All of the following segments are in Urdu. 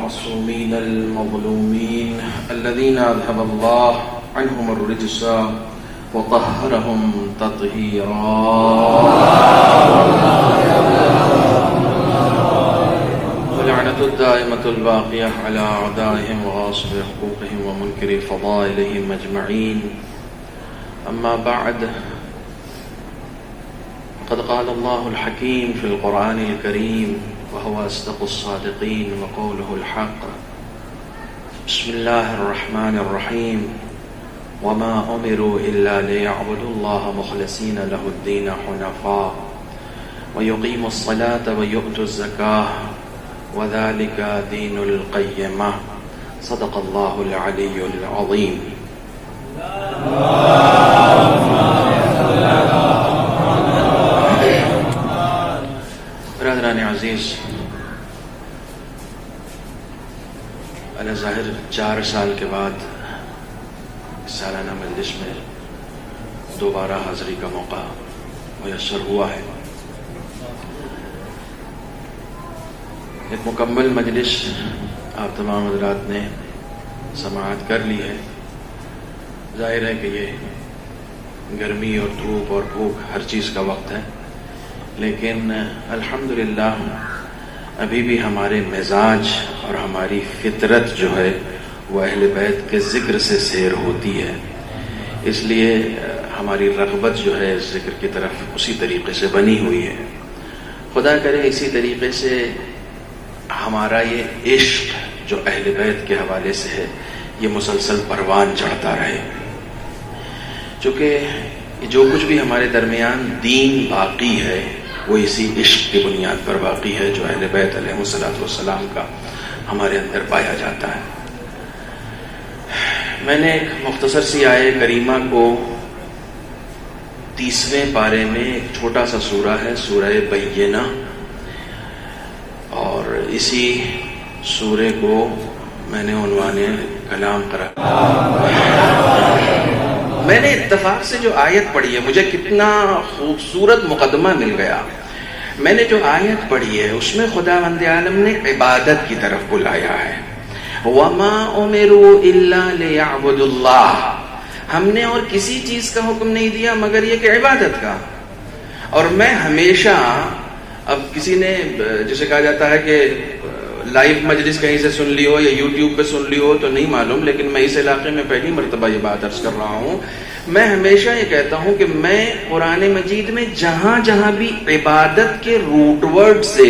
المعصومين المظلومين الذين أذهب الله عنهم الرجس وطهرهم تطهيرا. واللعنة الدائمة الباقية على أعدائهم وغاصب حقوقهم ومنكر فضائلهم أجمعين. أما بعد، قد قال الله الحكيم في القرآن الكريم وهو أصدق الصادقين وقوله الحق. بسم الله الرحمن الرحيم. وما أمروا إلا ليعبدوا الله مخلصين له الدين حنفاء ويقيموا الصلاة ويؤتوا الزكاة وذلك دين القيمة. صدق الله العلي العظيم. برادران عزیز، ظاہر 4 سال کے بعد سالانہ مجلس میں دوبارہ حاضری کا موقع میسر ہوا ہے. ایک مکمل مجلس آپ تمام حضرات نے سماعت کر لی ہے. ظاہر ہے کہ یہ گرمی اور دھوپ اور بھوک ہر چیز کا وقت ہے، لیکن الحمدللہ ابھی بھی ہمارے مزاج اور ہماری فطرت جو ہے وہ اہل بیت کے ذکر سے سیر ہوتی ہے. اس لیے ہماری رغبت جو ہے اس ذکر کی طرف اسی طریقے سے بنی ہوئی ہے. خدا کرے اسی طریقے سے ہمارا یہ عشق جو اہل بیت کے حوالے سے ہے یہ مسلسل پروان چڑھتا رہے، چونکہ جو کچھ بھی ہمارے درمیان دین باقی ہے وہ اسی عشق کی بنیاد پر باقی ہے جو اہل بیت علیہ الصلوۃ والسلام کا ہمارے اندر پایا جاتا ہے. میں نے ایک مختصر سی آیہ کریمہ کو 30ویں پارے میں ایک چھوٹا سا سورہ ہے، سورہ بینہ، اور اسی سورے کو میں نے عنوان کلام قرار. میں نے اتفاق سے جو آیت پڑھی ہے، مجھے کتنا خوبصورت مقدمہ مل گیا. میں نے جو آیت پڑھی ہے اس میں خداوند عالم نے عبادت کی طرف بلایا ہے. وَمَا أُمِرُوا إِلَّا لِيَعْبُدُوا اللَّهَ. ہم نے اور کسی چیز کا حکم نہیں دیا مگر یہ کہ عبادت کا. اور میں ہمیشہ، اب کسی نے جسے کہا جاتا ہے کہ لائیو مجلس کہیں سے سن لی ہو یا یوٹیوب پہ سن لی ہو تو نہیں معلوم، لیکن میں اس علاقے میں پہلی مرتبہ یہ بات عرض کر رہا ہوں. میں ہمیشہ یہ کہتا ہوں کہ میں قرآن مجید میں جہاں جہاں بھی عبادت کے روٹ ورڈ سے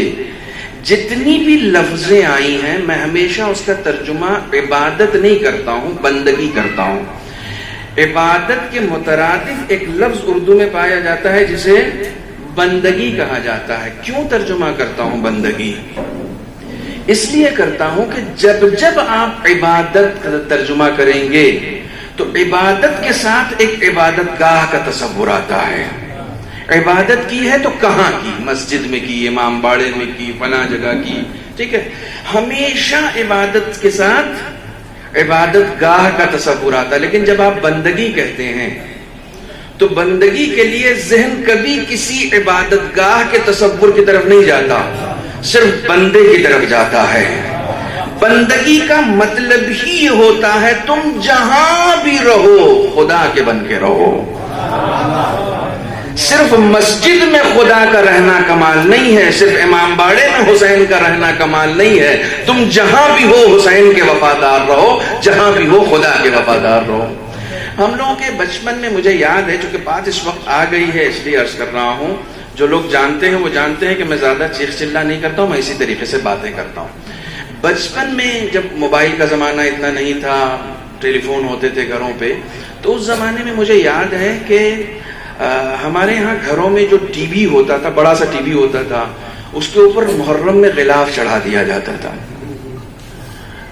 جتنی بھی لفظیں آئی ہیں میں ہمیشہ اس کا ترجمہ عبادت نہیں کرتا ہوں، بندگی کرتا ہوں. عبادت کے مترادف ایک لفظ اردو میں پایا جاتا ہے جسے بندگی کہا جاتا ہے. کیوں ترجمہ کرتا ہوں بندگی؟ اس لیے کرتا ہوں کہ جب جب آپ عبادت کا ترجمہ کریں گے تو عبادت کے ساتھ ایک عبادت گاہ کا تصور آتا ہے. عبادت کی ہے تو کہاں کی؟ مسجد میں کی، امام باڑے میں کی، فلاں جگہ کی. ٹھیک ہے، ہمیشہ عبادت کے ساتھ عبادت گاہ کا تصور آتا ہے. لیکن جب آپ بندگی کہتے ہیں تو بندگی کے لیے ذہن کبھی کسی عبادت گاہ کے تصور کی طرف نہیں جاتا، صرف بندے کی طرف جاتا ہے. بندگی کا مطلب ہی یہ ہوتا ہے تم جہاں بھی رہو خدا کے بن کے رہو. صرف مسجد میں خدا کا رہنا کمال نہیں ہے، صرف امام باڑے میں حسین کا رہنا کمال نہیں ہے. تم جہاں بھی ہو حسین کے وفادار رہو، جہاں بھی ہو خدا کے وفادار رہو. ہم لوگوں کے بچپن میں مجھے یاد ہے، چونکہ بات اس وقت آ گئی ہے اس لیے عرض کر رہا ہوں، جو لوگ جانتے ہیں وہ جانتے ہیں کہ میں زیادہ چیخ چلا نہیں کرتا ہوں، میں اسی طریقے سے باتیں کرتا ہوں. بچپن میں جب موبائل کا زمانہ اتنا نہیں تھا، ٹیلی فون ہوتے تھے گھروں پہ، تو اس زمانے میں مجھے یاد ہے کہ ہمارے ہاں گھروں میں جو ٹی وی ہوتا تھا، بڑا سا ٹی وی ہوتا تھا، اس کے اوپر محرم میں غلاف چڑھا دیا جاتا تھا.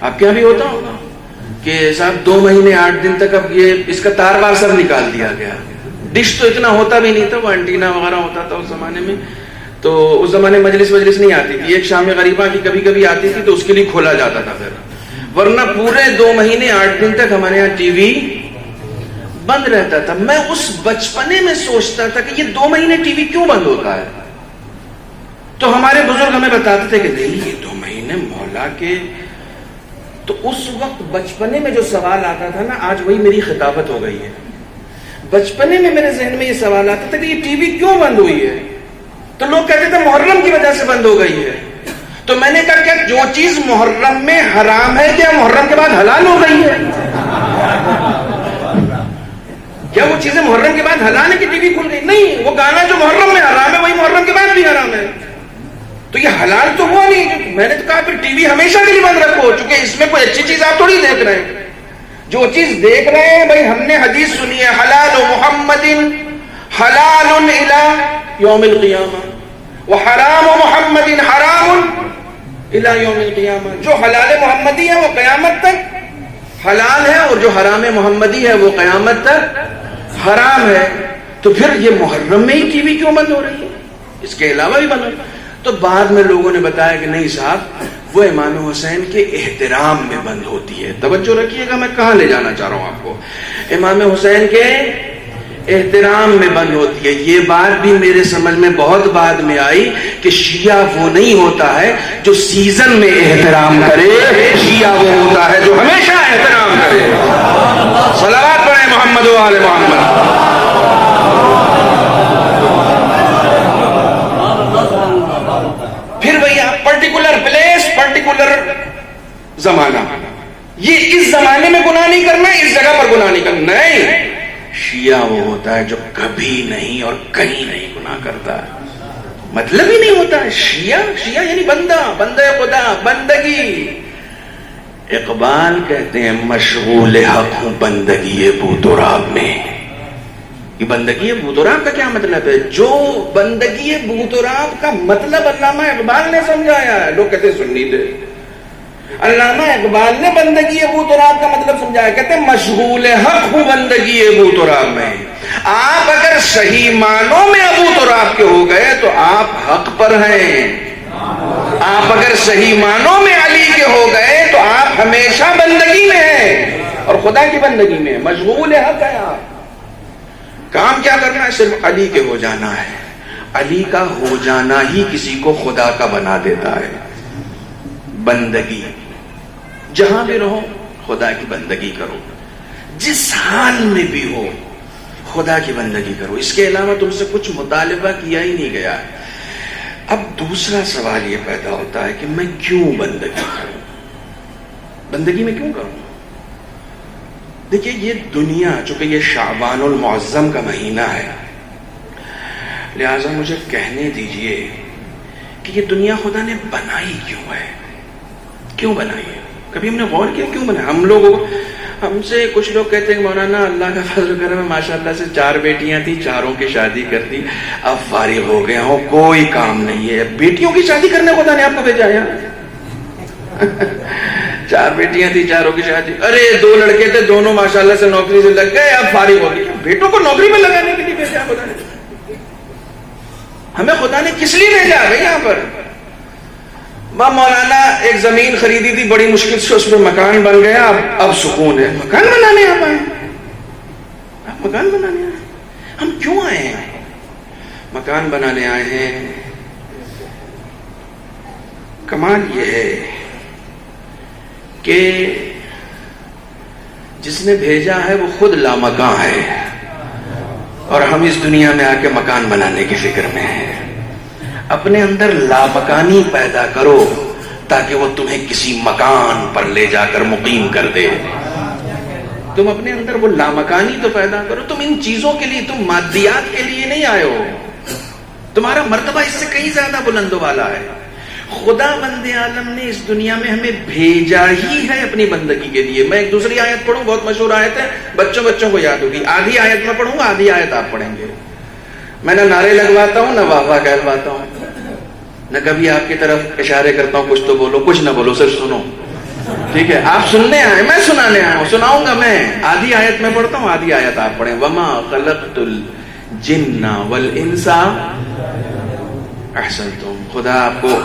آپ کے یہاں بھی ہوتا ہوگا کہ صاحب 2 مہینے 8 دن تک اب یہ اس کا تار وار سب نکال دیا گیا. ڈش تو اتنا ہوتا بھی نہیں تھا، وہ انٹینا وغیرہ ہوتا تھا اس زمانے میں. تو اس زمانے مجلس نہیں آتی تھی. ایک شام غریبہ کی کبھی کبھی آتی تھی تو اس کے لیے کھولا جاتا تھا پھر، ورنہ پورے 2 مہینے 8 دن تک ہمارے یہاں ٹی وی بند رہتا تھا. میں اس بچپنے میں سوچتا تھا کہ یہ 2 مہینے ٹی وی کیوں بند ہوتا ہے. تو ہمارے بزرگ ہمیں بتاتے تھے کہ نہیں، یہ 2 مہینے مولا کے تو اس وقت بچپنے میں جو سوال آتا تھا نا، آج وہی میری خطابت ہو گئی ہے. بچپنے میں میرے ذہن میں یہ سوال آتا تھا کہ یہ ٹی وی کیوں بند ہوئی ہے؟ تو لوگ کہتے تھے محرم کی وجہ سے بند ہو گئی ہے. تو میں نے کہا کیا جو چیز محرم میں حرام ہے کیا محرم کے بعد حلال ہو گئی ہے؟ کیا وہ چیزیں محرم کے بعد حلال ہے کہ ٹی وی کھل گئی؟ نہیں، وہ گانا جو محرم میں حرام ہے وہی محرم کے بعد بھی حرام ہے. تو یہ حلال تو ہوا نہیں. میں نے تو کہا پھر ٹی وی ہمیشہ کے لیے بند رکھو، چونکہ اس میں کوئی اچھی چیز آپ تھوڑی دیکھ رہے ہیں. جو چیز دیکھ رہے ہیں بھائی، ہم نے حدیث سنی ہے، حلال محمد حلال الی یوم القیامہ وحرام محمد حرام الی یوم القیامہ. جو حلال محمدی ہے وہ قیامت تک حلال ہے، اور جو حرام محمدی ہے وہ قیامت تک حرام ہے. تو پھر یہ محرم میں ہی ٹی وی کیوں بند ہو رہی ہے؟ اس کے علاوہ بھی بند ہو رہی ہے. تو بعد میں لوگوں نے بتایا کہ نہیں صاحب، وہ امام حسین کے احترام میں بند ہوتی ہے. توجہ رکھیے گا میں کہاں لے جانا چاہ رہا ہوں آپ کو. امام حسین کے احترام میں بند ہوتی ہے. یہ بات بھی میرے سمجھ میں بہت بعد میں آئی کہ شیعہ وہ نہیں ہوتا ہے جو سیزن میں احترام کرے، شیعہ وہ ہوتا ہے جو ہمیشہ احترام کرے. صلوات پڑھیں محمد و آل محمد. پھر وہی آپ پرٹیکولر پلیس، پرٹیکولر زمانہ، یہ اس زمانے میں گناہ نہیں کرنا، اس جگہ پر گناہ نہیں کرنا. نہیں، شیعہ وہ ہوتا ہے جو کبھی نہیں اور کہیں نہیں گناہ کرتا. مطلب ہی نہیں ہوتا ہے شیعہ یعنی بندہ خدا، بندگی. اقبال کہتے ہیں مشغول حق ہوں بندگی بوتراب میں. یہ بندگی بوتراب کا کیا مطلب ہے؟ جو بندگی بوتراب کا مطلب علامہ اقبال نے سمجھایا ہے. لوگ کہتے سننی دے. علامہ اقبال نے بندگی بوتراب کا مطلب سمجھایا. کہتے ہیں مشغول حق ہوں بندگی بوتراب میں. آپ اگر صحیح معنوں میں ابو تراب کے ہو گئے تو آپ حق پر ہیں. آپ اگر صحیح معنوں میں علی کے ہو گئے تو آپ ہمیشہ بندگی میں ہیں اور خدا کی بندگی میں. مشغول حق ہے. آپ کام کیا کرنا ہے؟ صرف علی کے ہو جانا ہے. علی کا ہو جانا ہی کسی کو خدا کا بنا دیتا ہے. بندگی جہاں بھی رہو خدا کی بندگی کرو، جس حال میں بھی ہو خدا کی بندگی کرو. اس کے علاوہ تم سے کچھ مطالبہ کیا ہی نہیں گیا. اب دوسرا سوال یہ پیدا ہوتا ہے کہ میں کیوں بندگی کروں؟ بندگی میں کیوں کروں؟ دیکھیے یہ دنیا، چونکہ یہ شعبان المعظم کا مہینہ ہے، لہذا مجھے کہنے دیجئے کہ یہ دنیا خدا نے بنائی کیوں ہے؟ کیوں بنائی ہے؟ کبھی ہم نے غور کیا کیوں بنائی؟ ہم سے کچھ لوگ کہتے ہیں مولانا اللہ کا فضل و کرم ہے، ماشاءاللہ سے 4 بیٹیاں تھیں، چاروں کی شادی کر دی، اب فارغ ہو گیا ہوں، کوئی کام نہیں ہے. بیٹیوں کی شادی کرنے خدا نے آپ کو بھیجا ہے؟ 4 بیٹیاں تھیں، چاروں کی شادی. ارے 2 لڑکے تھے، دونوں ماشاءاللہ سے نوکری سے لگ گئے، اب فارغ ہو گئے. بیٹوں کو نوکری میں لگانے کے لیے بھیجا خدا نے. ہمیں خدا نے کس لیے بھیجا ہے یہاں پر؟ مولانا ایک زمین خریدی تھی، بڑی مشکل سے اس میں مکان بن گیا، اب سکون ہے. مکان بنانے آپ آئے؟ آپ مکان بنانے آئے؟ ہم کیوں آئے ہیں؟ مکان بنانے آئے ہیں. کمال یہ ہے کہ جس نے بھیجا ہے وہ خود لامکاں ہے اور ہم اس دنیا میں آ کے مکان بنانے کی فکر میں ہیں. اپنے اندر لامکانی پیدا کرو تاکہ وہ تمہیں کسی مکان پر لے جا کر مقیم کر دے. تم اپنے اندر وہ لامکانی تو پیدا کرو. تم ان چیزوں کے لیے، تم مادیات کے لیے نہیں آئے ہو. تمہارا مرتبہ اس سے کہیں زیادہ بلند و بالا ہے. خدا بند عالم نے اس دنیا میں ہمیں بھیجا ہی ہے اپنی بندگی کے لیے. میں ایک دوسری آیت پڑھوں، بہت مشہور آیت ہے، بچوں کو یاد ہوگی. آدھی آیت میں پڑھوں گا، آدھی آیت آپ پڑھیں گے. میں نہ نعرے لگواتا ہوں، نہ واہ واہ کہلواتا ہوں، نہ کبھی آپ کی طرف اشارے کرتا ہوں کچھ تو بولو کچھ نہ بولو، صرف سنو. ٹھیک ہے؟ آپ سننے آئے، میں سنانے آیا ہوں، سناؤں گا میں. آدھی آیت میں پڑھتا ہوں، آدھی آیت آپ پڑھیں. وما خلقت الجن والانس احسنتم. خدا آپ کو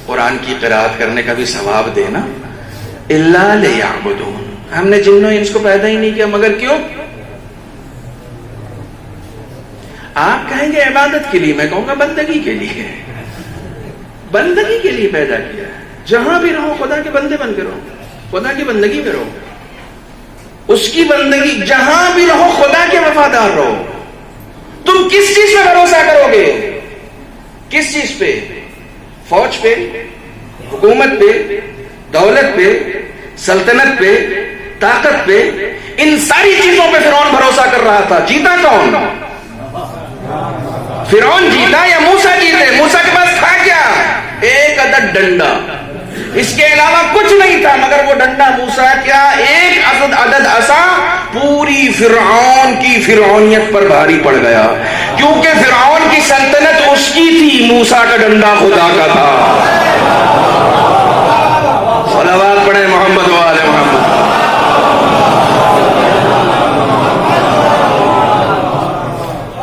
قرآن کی قرآت کرنے کا بھی ثواب دینا. الا لیعبدون. ہم نے جن و انس کو پیدا ہی نہیں کیا مگر کیوں؟ آپ کہیں گے عبادت کے لیے، میں کہوں گا بندگی کے لیے. بندگی کے لیے پیدا کیا ہے. جہاں بھی رہو خدا کے بندے بن کے رہو. خدا کی بندگی میں رہو, اس کی بندگی, جہاں بھی رہو خدا کے وفادار رہو. تم کس چیز پہ بھروسہ کرو گے؟ کس چیز پہ؟ فوج پہ, حکومت پہ, دولت پہ, سلطنت پہ, طاقت پہ؟ ان ساری چیزوں پہ فرعون بھروسہ کر رہا تھا. جیتا کون؟ فرعون جیتا یا موسیٰ جیتے؟ موسیٰ کے پاس تھا کیا؟ ایک عدد ڈنڈا, اس کے علاوہ کچھ نہیں تھا, مگر وہ ڈنڈا موسیٰ کیا ایک عدد عصا پوری فرعون کی فرعونیت پر بھاری پڑ گیا, کیونکہ فرعون کی سلطنت اس کی تھی, موسیٰ کا ڈنڈا خدا کا تھا. صلوات پڑھیں محمد و آل محمد.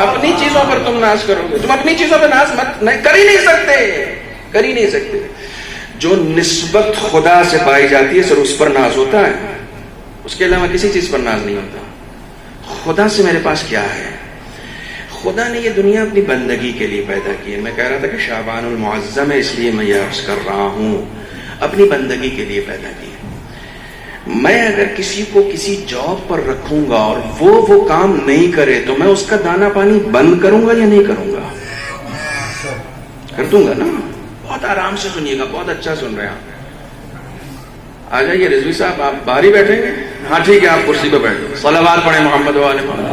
اپنی چیزوں پر تم ناز کرو گے, تم اپنی چیزوں پہ ناز مت, نہیں کر ہی نہیں سکتے, کر ہی نہیں سکتے. جو نسبت خدا سے پائی جاتی ہے صرف اس پر ناز ہوتا ہے, اس کے علاوہ کسی چیز پر ناز نہیں ہوتا. خدا سے میرے پاس کیا ہے؟ خدا نے یہ دنیا اپنی بندگی کے لیے پیدا کی ہے. میں کہہ رہا تھا کہ شعبان المعظم ہے, اس لیے میں یہ عرض کر رہا ہوں, اپنی بندگی کے لیے پیدا کی ہے. میں اگر کسی کو کسی جاب پر رکھوں گا اور وہ کام نہیں کرے تو میں اس کا دانا پانی بند کروں گا یا نہیں کروں گا؟ کر دوں گا نا. بہت آرام سے سنیے گا, بہت اچھا سن رہے ہیں آپ. آ جائیے رضوی صاحب, آپ باہر ہی بیٹھیں گے؟ ہاں ٹھیک ہے, آپ کرسی پہ بیٹھیں. صلوات پڑھیں محمد و آل محمد.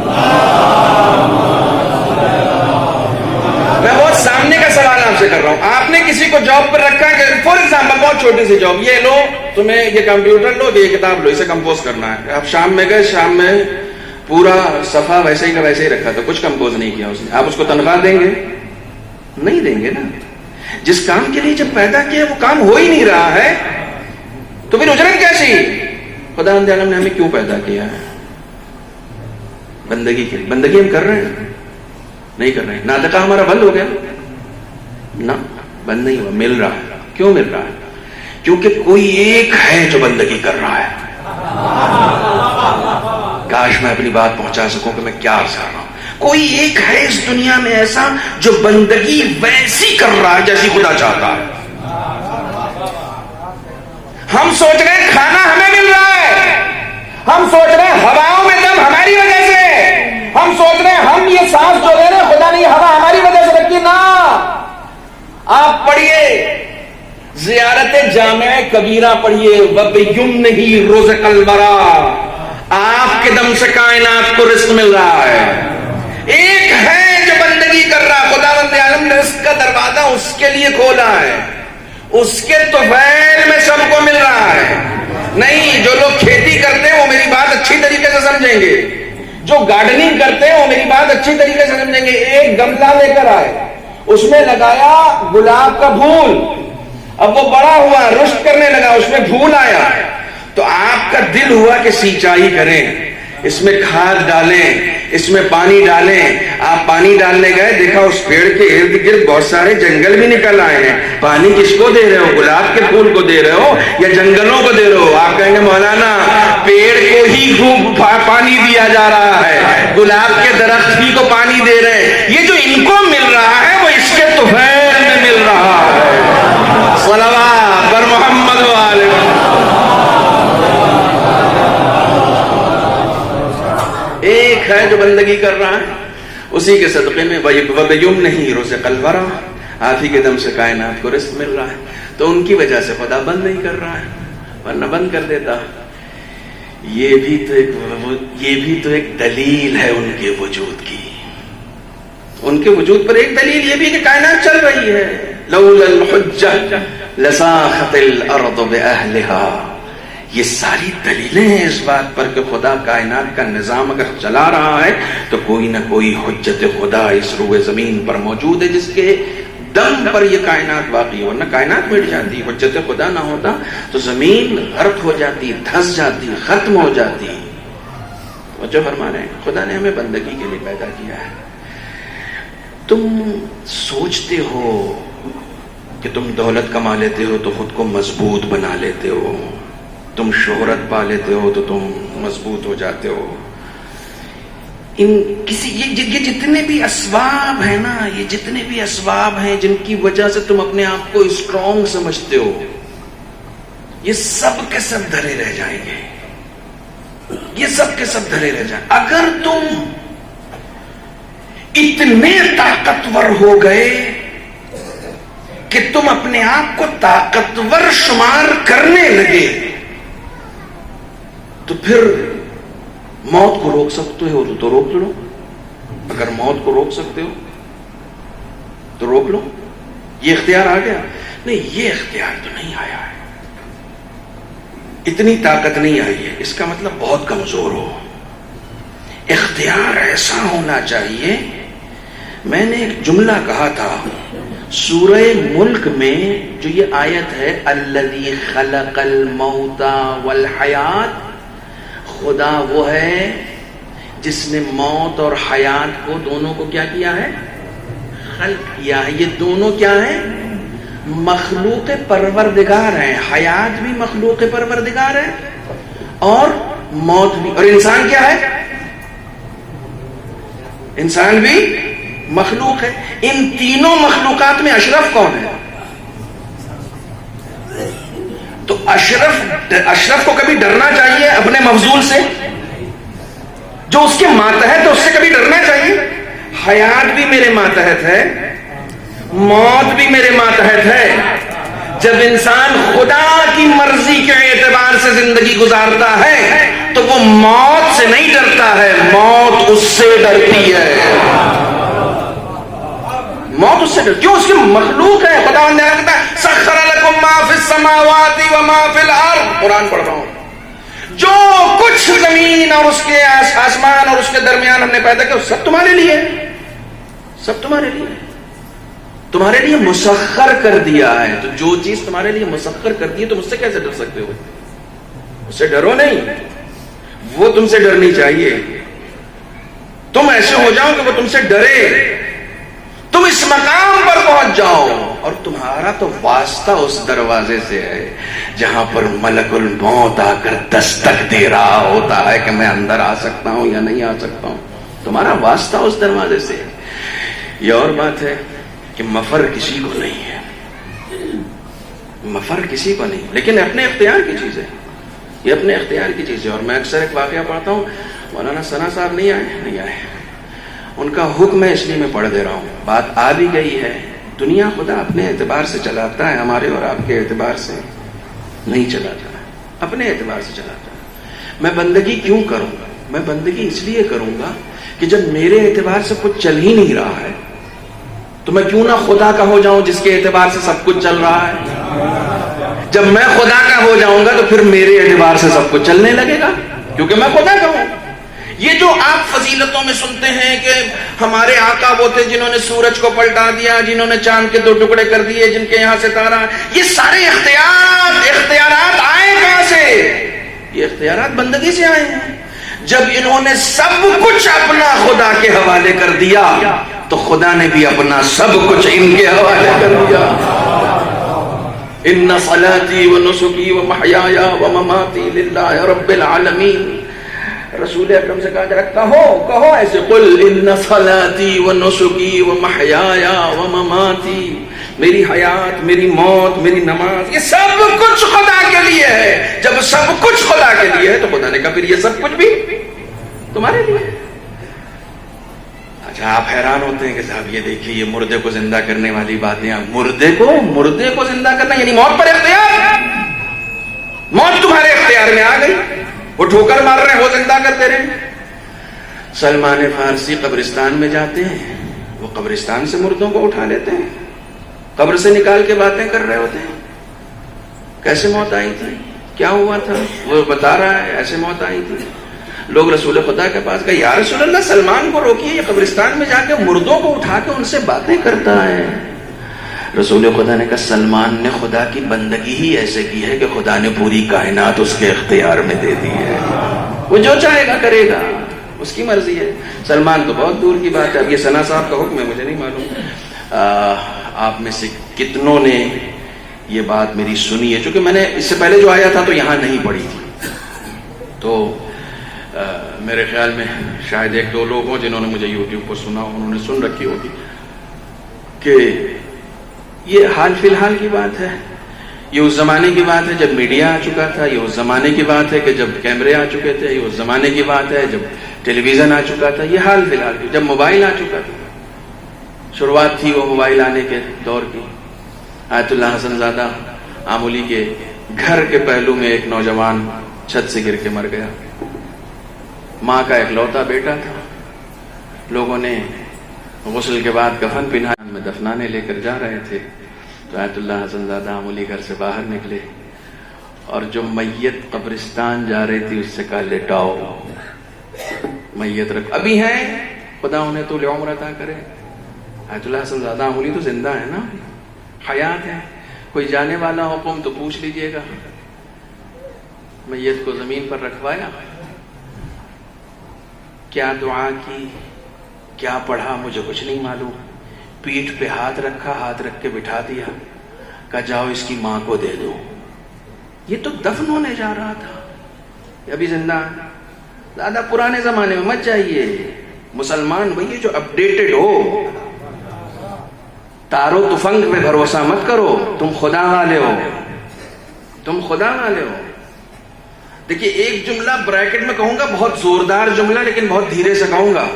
میں بہت سامنے کا سوال آپ سے کر رہا ہوں. آپ نے کسی کو جاب پر رکھا کہ فار ایگزامپل بہت چھوٹی سی جاب, یہ لو تمہیں یہ کمپیوٹر لو, یہ کتاب لو, اسے کمپوز کرنا ہے. آپ شام میں گئے, شام میں پورا صفحہ ویسے ہی کا ویسے ہی رکھا تھا, کچھ کمپوز نہیں کیا اس نے. آپ اس کو تنخواہ دیں گے؟ نہیں دیں گے نا. جس کام کے لیے جب پیدا کیا وہ کام ہو ہی نہیں رہا ہے تو پھر اجرت کیسی؟ خداوند عالم نے ہمیں کیوں پیدا کیا ہے؟ بندگی کے لیے. بندگی ہم کر رہے ہیں؟ نہیں کر رہے ہیں. ناطقہ ہمارا بند ہو گیا؟ نہ, بند نہیں ہوا, مل رہا ہے. کیوں مل رہا ہے؟ کیونکہ کوئی ایک ہے جو بندگی کر رہا ہے. کاش میں اپنی بات پہنچا سکوں کہ میں کیا عرض کر رہا ہوں. کوئی ایک ہے اس دنیا میں ایسا جو بندگی ویسی کر رہا ہے جیسی خدا چاہتا ہے. ہم سوچ رہے ہیں کھانا ہمیں مل رہا ہے, ہم سوچ رہے ہیں ہواؤں میں دم ہماری وجہ سے, ہم سوچ رہے ہیں ہم یہ سانس جو لے رہے ہیں خدا نے یہ ہوا ہماری وجہ سے رکھی. نا, آپ پڑھیے زیارت جامع کبیرہ پڑھیے, وَبِيُمْنِهِ رُزِقَ الْوَرَىٰ, آپ کے دم سے کائنات کو رزق مل رہا ہے. ایک ہے جو بندگی کر رہا ہے. خداوند عالم نے رزق کا دروازہ اس کے لیے کھولا ہے, اس کے طفیل میں سب کو مل رہا ہے. نہیں, جو لوگ کھیتی کرتے ہیں وہ میری بات اچھی طریقے سے سمجھیں گے, جو گارڈننگ کرتے ہیں وہ میری بات اچھی طریقے سے سمجھیں گے. ایک گملہ لے کر آئے, اس میں لگایا گلاب کا پھول, اب وہ بڑا ہوا, رشت کرنے لگا, اس میں پھول آیا, تو آپ کا دل ہوا کہ سینچائی کریں, اس میں کھاد ڈالیں, اس میں پانی ڈالیں. آپ پانی ڈالنے گئے, دیکھا اس پیڑ کے ارد گرد بہت سارے جنگل بھی نکل آئے ہیں. پانی کس کو دے رہے ہو؟ گلاب کے پھول کو دے رہے ہو یا جنگلوں کو دے رہے ہو؟ آپ کہیں گے مولانا پیڑ کو ہی خوب پانی دیا جا رہا ہے, گلاب کے درخت ہی کو پانی دے رہے ہیں. یہ جو ان کو مل رہا ہے وہ اس کے طفیل میں مل رہا ہے. صلوات پر محمد و آل محمد. ایک ہے جو بندگی کر رہا ہے, اسی کے صدقے میں وَبِيُمْنِهِ رُزِقَ الْوَرَىٰ, آپ ہی کے دم سے کائنات کو رزق مل رہا ہے. تو ان کی وجہ سے خدا بند نہیں کر رہا ہے, ورنہ بند کر دیتا. یہ بھی تو ایک دلیل ہے ان کے وجود کی. ان کے وجود پر ایک دلیل یہ بھی کہ کائنات چل رہی ہے. لولا الحجہ لساخت الارض بأہلہا. یہ ساری دلیلیں ہیں اس بات پر کہ خدا کائنات کا نظام اگر چلا رہا ہے تو کوئی نہ کوئی حجت خدا اس روئے زمین پر موجود ہے جس کے دم پر یہ کائنات واقعی ہو. ورنہ کائنات مٹ جاتی, حجت خدا نہ ہوتا تو زمین غرق ہو جاتی, دھس جاتی, ختم ہو جاتی. جو فرما رہے ہیں خدا نے ہمیں بندگی کے لیے پیدا کیا ہے. تم سوچتے ہو کہ تم دولت کما لیتے ہو تو خود کو مضبوط بنا لیتے ہو, تم شہرت پا لیتے ہو تو تم مضبوط ہو جاتے ہو. یہ جتنے بھی اسباب ہیں نا, یہ جتنے بھی اسباب ہیں جن کی وجہ سے تم اپنے آپ کو اسٹرانگ سمجھتے ہو, یہ سب کے سب دھرے رہ جائیں گے، یہ سب کے سب دھرے رہ جائیں۔ اگر تم اتنے طاقتور ہو گئے کہ تم اپنے آپ کو طاقتور شمار کرنے لگے تو پھر موت کو روک سکتے ہو تو روک لو۔ اگر موت کو روک سکتے ہو تو روک لو۔ یہ اختیار آ گیا؟ نہیں، یہ اختیار تو نہیں آیا ہے، اتنی طاقت نہیں آئی ہے، اس کا مطلب بہت کمزور ہو۔ اختیار ایسا ہونا چاہیے۔ میں نے ایک جملہ کہا تھا سورہ ملک میں، جو یہ آیت ہے الذی خلق الموت والحیات، خدا وہ ہے جس نے موت اور حیات کو دونوں کو کیا کیا ہے؟ خلق کیا ہے۔ یہ دونوں کیا ہیں؟ مخلوق پروردگار ہیں۔ حیات بھی مخلوق پروردگار ہے اور موت بھی۔ اور انسان کیا ہے؟ انسان بھی مخلوق ہے۔ ان تینوں مخلوقات میں اشرف کون ہے؟ تو اشرف کو کبھی ڈرنا چاہیے اپنے مفضول سے، جو اس کے ماتحت ہے اس سے کبھی ڈرنا چاہیے۔ حیات بھی میرے ماتحت ہے، موت بھی میرے ماتحت ہے۔ جب انسان خدا کی مرضی کے اعتبار سے زندگی گزارتا ہے تو وہ موت سے نہیں ڈرتا ہے، موت اس سے ڈرتی ہے۔ موت اس سے ڈرتی، کیوں؟ اس کی مخلوق ہے۔ خدا نے کہتا ہے سخر لکم ما فی السماوات و ما فی الارض، قرآن پڑھ رہا ہوں، جو کچھ زمین اور اس کے آسمان اور اس کے درمیان ہم نے پیدا کیا سب تمہارے لیے، سب تمہارے لیے، تمہارے لیے مسخر کر دیا ہے۔ تو جو چیز تمہارے لیے مسخر کر دی ہے تم اس سے کیسے ڈر سکتے ہو؟ اس سے ڈرو نہیں، وہ تم سے ڈرنی چاہیے۔ تم ایسے ہو جاؤ کہ وہ تم سے ڈرے، تم اس مقام پر پہنچ جاؤ، اور تمہارا تو واسطہ اس دروازے سے ہے جہاں پر ملک الموت آ کر دستک دے رہا ہوتا ہے کہ میں اندر آ سکتا ہوں یا نہیں آ سکتا ہوں۔ تمہارا واسطہ اس دروازے سے ہے۔ یہ اور بات ہے کہ مفر کسی کو نہیں ہے، مفر کسی کو نہیں، لیکن اپنے اختیار کی چیز ہے، یہ اپنے اختیار کی چیز ہے۔ اور میں اکثر ایک واقعہ پڑھتا ہوں، مولانا ثنا صاحب نہیں آئے، ان کا حکم ہے اس لیے میں پڑھ دے رہا ہوں۔ بات آ بھی گئی ہے، دنیا خدا اپنے اعتبار سے چلاتا ہے، ہمارے اور آپ کے اعتبار سے نہیں چلاتا ہے، اپنے اعتبار سے چلاتا ہے۔ میں بندگی کیوں کروں گا؟ میں بندگی اس لیے کروں گا کہ جب میرے اعتبار سے کچھ چل ہی نہیں رہا ہے تو میں کیوں نہ خدا کا ہو جاؤں جس کے اعتبار سے سب کچھ چل رہا ہے۔ جب میں خدا کا ہو جاؤں گا تو پھر میرے اعتبار سے سب کچھ چلنے لگے گا، کیونکہ میں خدا کا ہوں۔ یہ جو آپ فضیلتوں میں سنتے ہیں کہ ہمارے آقا وہ تھے جنہوں نے سورج کو پلٹا دیا، جنہوں نے چاند کے 2 ٹکڑے کر دیے، جن کے یہاں ستارہ، یہ سارے اختیارات آئے کہاں سے؟ یہ اختیارات بندگی سے آئے ہیں۔ جب انہوں نے سب کچھ اپنا خدا کے حوالے کر دیا تو خدا نے بھی اپنا سب کچھ ان کے حوالے کر دیا۔ ان صلاتی و نسکی و محیای و مماتی للہ رب العالمین۔ رسول اکرم سے کہا جائے کہو ایسے، قل ان صلاتی و نسکی و محیای و مماتی، میری حیات، میری موت، میری نماز، یہ سب کچھ خدا کے لیے ہے۔ جب سب کچھ خدا کے لیے ہے تو خدا نے کہا پھر یہ سب کچھ بھی تمہارے لیے ہے۔ اچھا، آپ حیران ہوتے ہیں کہ صاحب یہ دیکھیے یہ مردے کو زندہ کرنے والی باتیں، مردے کو زندہ کرنا یعنی موت پر اختیار، موت تمہارے اختیار میں آ گئی، وہ ٹھوکر مار رہے ہیں وہ زندہ کرتے رہے۔ سلمان فارسی قبرستان میں جاتے ہیں، وہ قبرستان سے مردوں کو اٹھا لیتے ہیں، قبر سے نکال کے باتیں کر رہے ہوتے ہیں، کیسے موت آئی تھی، کیا ہوا تھا، وہ بتا رہا ہے ایسے موت آئی تھی۔ لوگ رسول خدا کے پاس گئے، یا رسول اللہ سلمان کو روکیے، یہ قبرستان میں جا کے مردوں کو اٹھا کے ان سے باتیں کرتا ہے۔ رسول خدا نے کہا سلمان نے خدا کی بندگی ہی ایسے کی ہے کہ خدا نے پوری کائنات اس کے اختیار میں دے دی ہے، وہ جو چاہے گا کرے گا، اس کی مرضی ہے۔ سلمان تو بہت دور کی بات ہے، اب یہ ثنا صاحب کا حکم ہے مجھے نہیں معلوم آپ میں سے کتنوں نے یہ بات میری سنی ہے، چونکہ میں نے اس سے پہلے جو آیا تھا تو یہاں نہیں پڑھی تھی، تو میرے خیال میں شاید 1-2 لوگ ہوں جنہوں نے مجھے یوٹیوب پر سنا، انہوں نے سن رکھی ہوگی کہ یہ حال فی الحال کی بات ہے یہ اس زمانے کی بات ہے جب میڈیا آ چکا تھا، یہ اس زمانے کی بات ہے کہ جب کیمرے آ چکے تھے، یہ اس زمانے کی بات ہے جب ٹیلی ویژن آ چکا تھا، یہ حال فی الحال جب موبائل آ چکا تھا. شروعات تھی وہ موبائل آنے کے دور کی. آیت اللہ حسن زادہ آمولی کے گھر کے پہلو میں ایک نوجوان چھت سے گر کے مر گیا. ماں کا ایک لوتا بیٹا تھا. لوگوں نے غسل کے بعد کفن پہنایا، میں دفنانے لے کر جا رہے تھے تو آیت اللہ حسن زادہ آمولی گھر سے باہر نکلے اور جو میت قبرستان جا رہی تھی اس سے کہا لٹاؤ، میت رکھ ابھی ہیں، خدا انہیں طول عمر عطا کرے. آیت اللہ حسن زادہ آمولی تو زندہ ہے نا، حیات ہے. کوئی جانے والا حکم تو پوچھ لیجئے گا. میت کو زمین پر رکھوایا، کیا دعا کی، کیا پڑھا مجھے کچھ نہیں معلوم. پیٹھ پہ ہاتھ رکھا، ہاتھ رکھ کے بٹھا دیا، کہا جاؤ اس کی ماں کو دے دو. یہ تو دفن ہونے جا رہا تھا، ابھی زندہ. زیادہ پرانے زمانے میں مت جائیے. مسلمان وہی جو اپڈیٹڈ ہو، تارو تفنگ پہ بھروسہ مت کرو. تم خدا والے ہو، تم خدا والے ہو. دیکھیے ایک جملہ بریکٹ میں کہوں گا، بہت زوردار جملہ لیکن بہت دھیرے سے کہوں گا.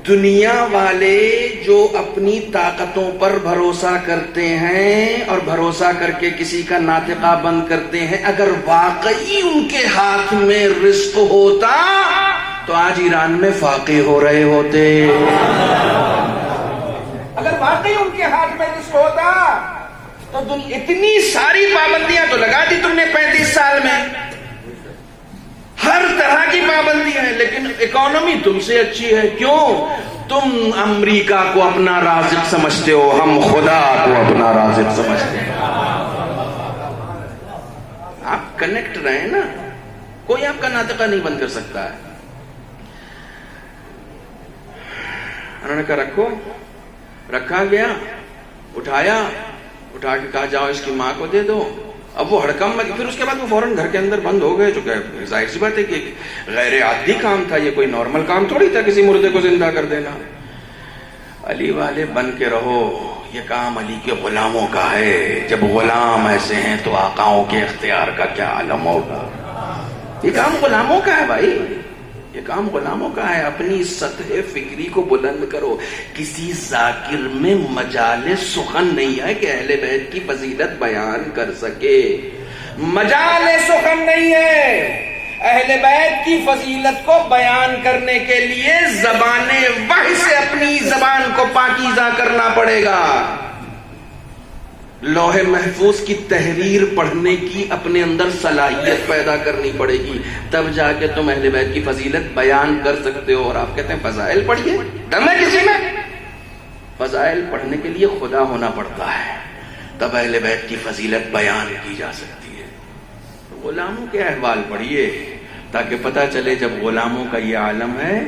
دنیا والے جو اپنی طاقتوں پر بھروسہ کرتے ہیں اور بھروسہ کر کے کسی کا ناطقہ بند کرتے ہیں، اگر واقعی ان کے ہاتھ میں رزق ہوتا تو آج ایران میں فاقے ہو رہے ہوتے. اگر واقعی ان کے ہاتھ میں رزق ہوتا تو اتنی ساری پابندیاں تو لگا دی تم نے 35 سال میں، ہر طرح کی پابندیاں ہیں، لیکن اکانومی تم سے اچھی ہے. کیوں؟ تم امریکہ کو اپنا رازق سمجھتے ہو، ہم خدا کو اپنا رازق سمجھتے ہیں. آپ کنیکٹ رہے نا، کوئی آپ کا ناطقہ نہیں بند کر سکتا ہے. انہوں نے کہا رکھو، رکھا گیا، اٹھایا، اٹھا کے کہا جاؤ اس کی ماں کو دے دو. اب وہ ہڑکم میں، پھر اس کے بعد وہ فوراً گھر کے اندر بند ہو گئے. جو کہ ظاہر سی بات ہے کہ غیر عادی کام تھا، یہ کوئی نارمل کام تھوڑی تھا کسی مردے کو زندہ کر دینا. علی والے بن کے رہو، یہ کام علی کے غلاموں کا ہے. جب غلام ایسے ہیں تو آقاؤں کے اختیار کا کیا عالم ہوگا. یہ کام غلاموں کا ہے بھائی، یہ کام غلاموں کا ہے. اپنی سطح فکری کو بلند کرو. کسی ذاکر میں مجال سخن نہیں ہے کہ اہل بیت کی فضیلت بیان کر سکے. مجال سخن نہیں ہے. اہل بیت کی فضیلت کو بیان کرنے کے لیے زبان وحی سے اپنی زبان کو پاکیزہ کرنا پڑے گا. لوح محفوظ کی تحریر پڑھنے کی اپنے اندر صلاحیت پیدا کرنی پڑے گی، تب جا کے تم اہل بیت کی فضیلت بیان کر سکتے ہو. اور آپ کہتے ہیں فضائل پڑھیے، دم ہے کسی میں؟ فضائل پڑھنے کے لیے خدا ہونا پڑتا ہے، تب اہل بیت کی فضیلت بیان کی جا سکتی ہے. غلاموں کے احوال پڑھیے تاکہ پتہ چلے جب غلاموں کا یہ عالم ہے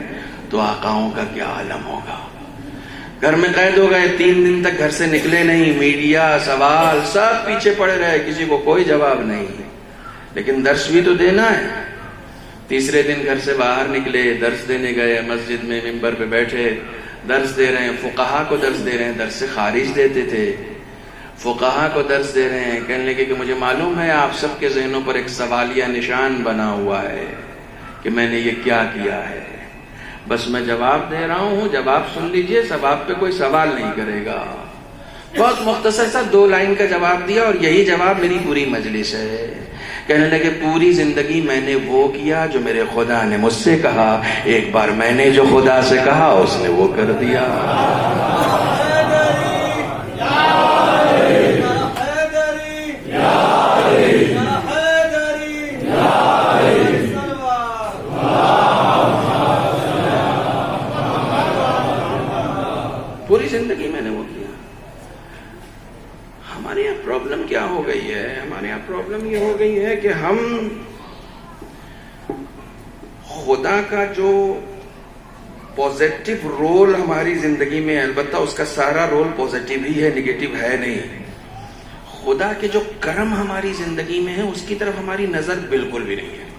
تو آقاؤں کا کیا عالم ہوگا. گھر میں قید ہو گئے، 3 دن تک گھر سے نکلے نہیں، میڈیا، سوال سب پیچھے پڑے رہے، کسی کو کوئی جواب نہیں. لیکن درس بھی تو دینا ہے. تیسرے دن گھر سے باہر نکلے، درس دینے گئے، مسجد میں ممبر پہ بیٹھے درس دے رہے ہیں. فقہا کو درس دے رہے ہیں، درس سے خارج دیتے تھے. فقہا کو درس دے رہے ہیں، کہنے لگے کہ مجھے معلوم ہے آپ سب کے ذہنوں پر ایک سوالیہ نشان بنا ہوا ہے کہ میں نے یہ کیا کیا ہے. بس میں جواب دے رہا ہوں، جواب سن لیجئے، سب آپ پہ کوئی سوال نہیں کرے گا. بہت مختصر سا 2 لائن کا جواب دیا اور یہی جواب میری پوری مجلس ہے. کہنے لگے پوری زندگی میں نے وہ کیا جو میرے خدا نے مجھ سے کہا، ایک بار میں نے جو خدا سے کہا اس نے وہ کر دیا. پوری زندگی میں نے وہ کیا. ہمارے یہاں پرابلم کیا ہو گئی ہے؟ ہمارے یہاں پرابلم یہ ہو گئی ہے کہ ہم خدا کا جو پوزیٹو رول ہماری زندگی میں، البتہ اس کا سارا رول پوزیٹو ہی ہے، نگیٹو ہے نہیں. خدا کے جو کرم ہماری زندگی میں ہے اس کی طرف ہماری نظر بالکل بھی نہیں ہے.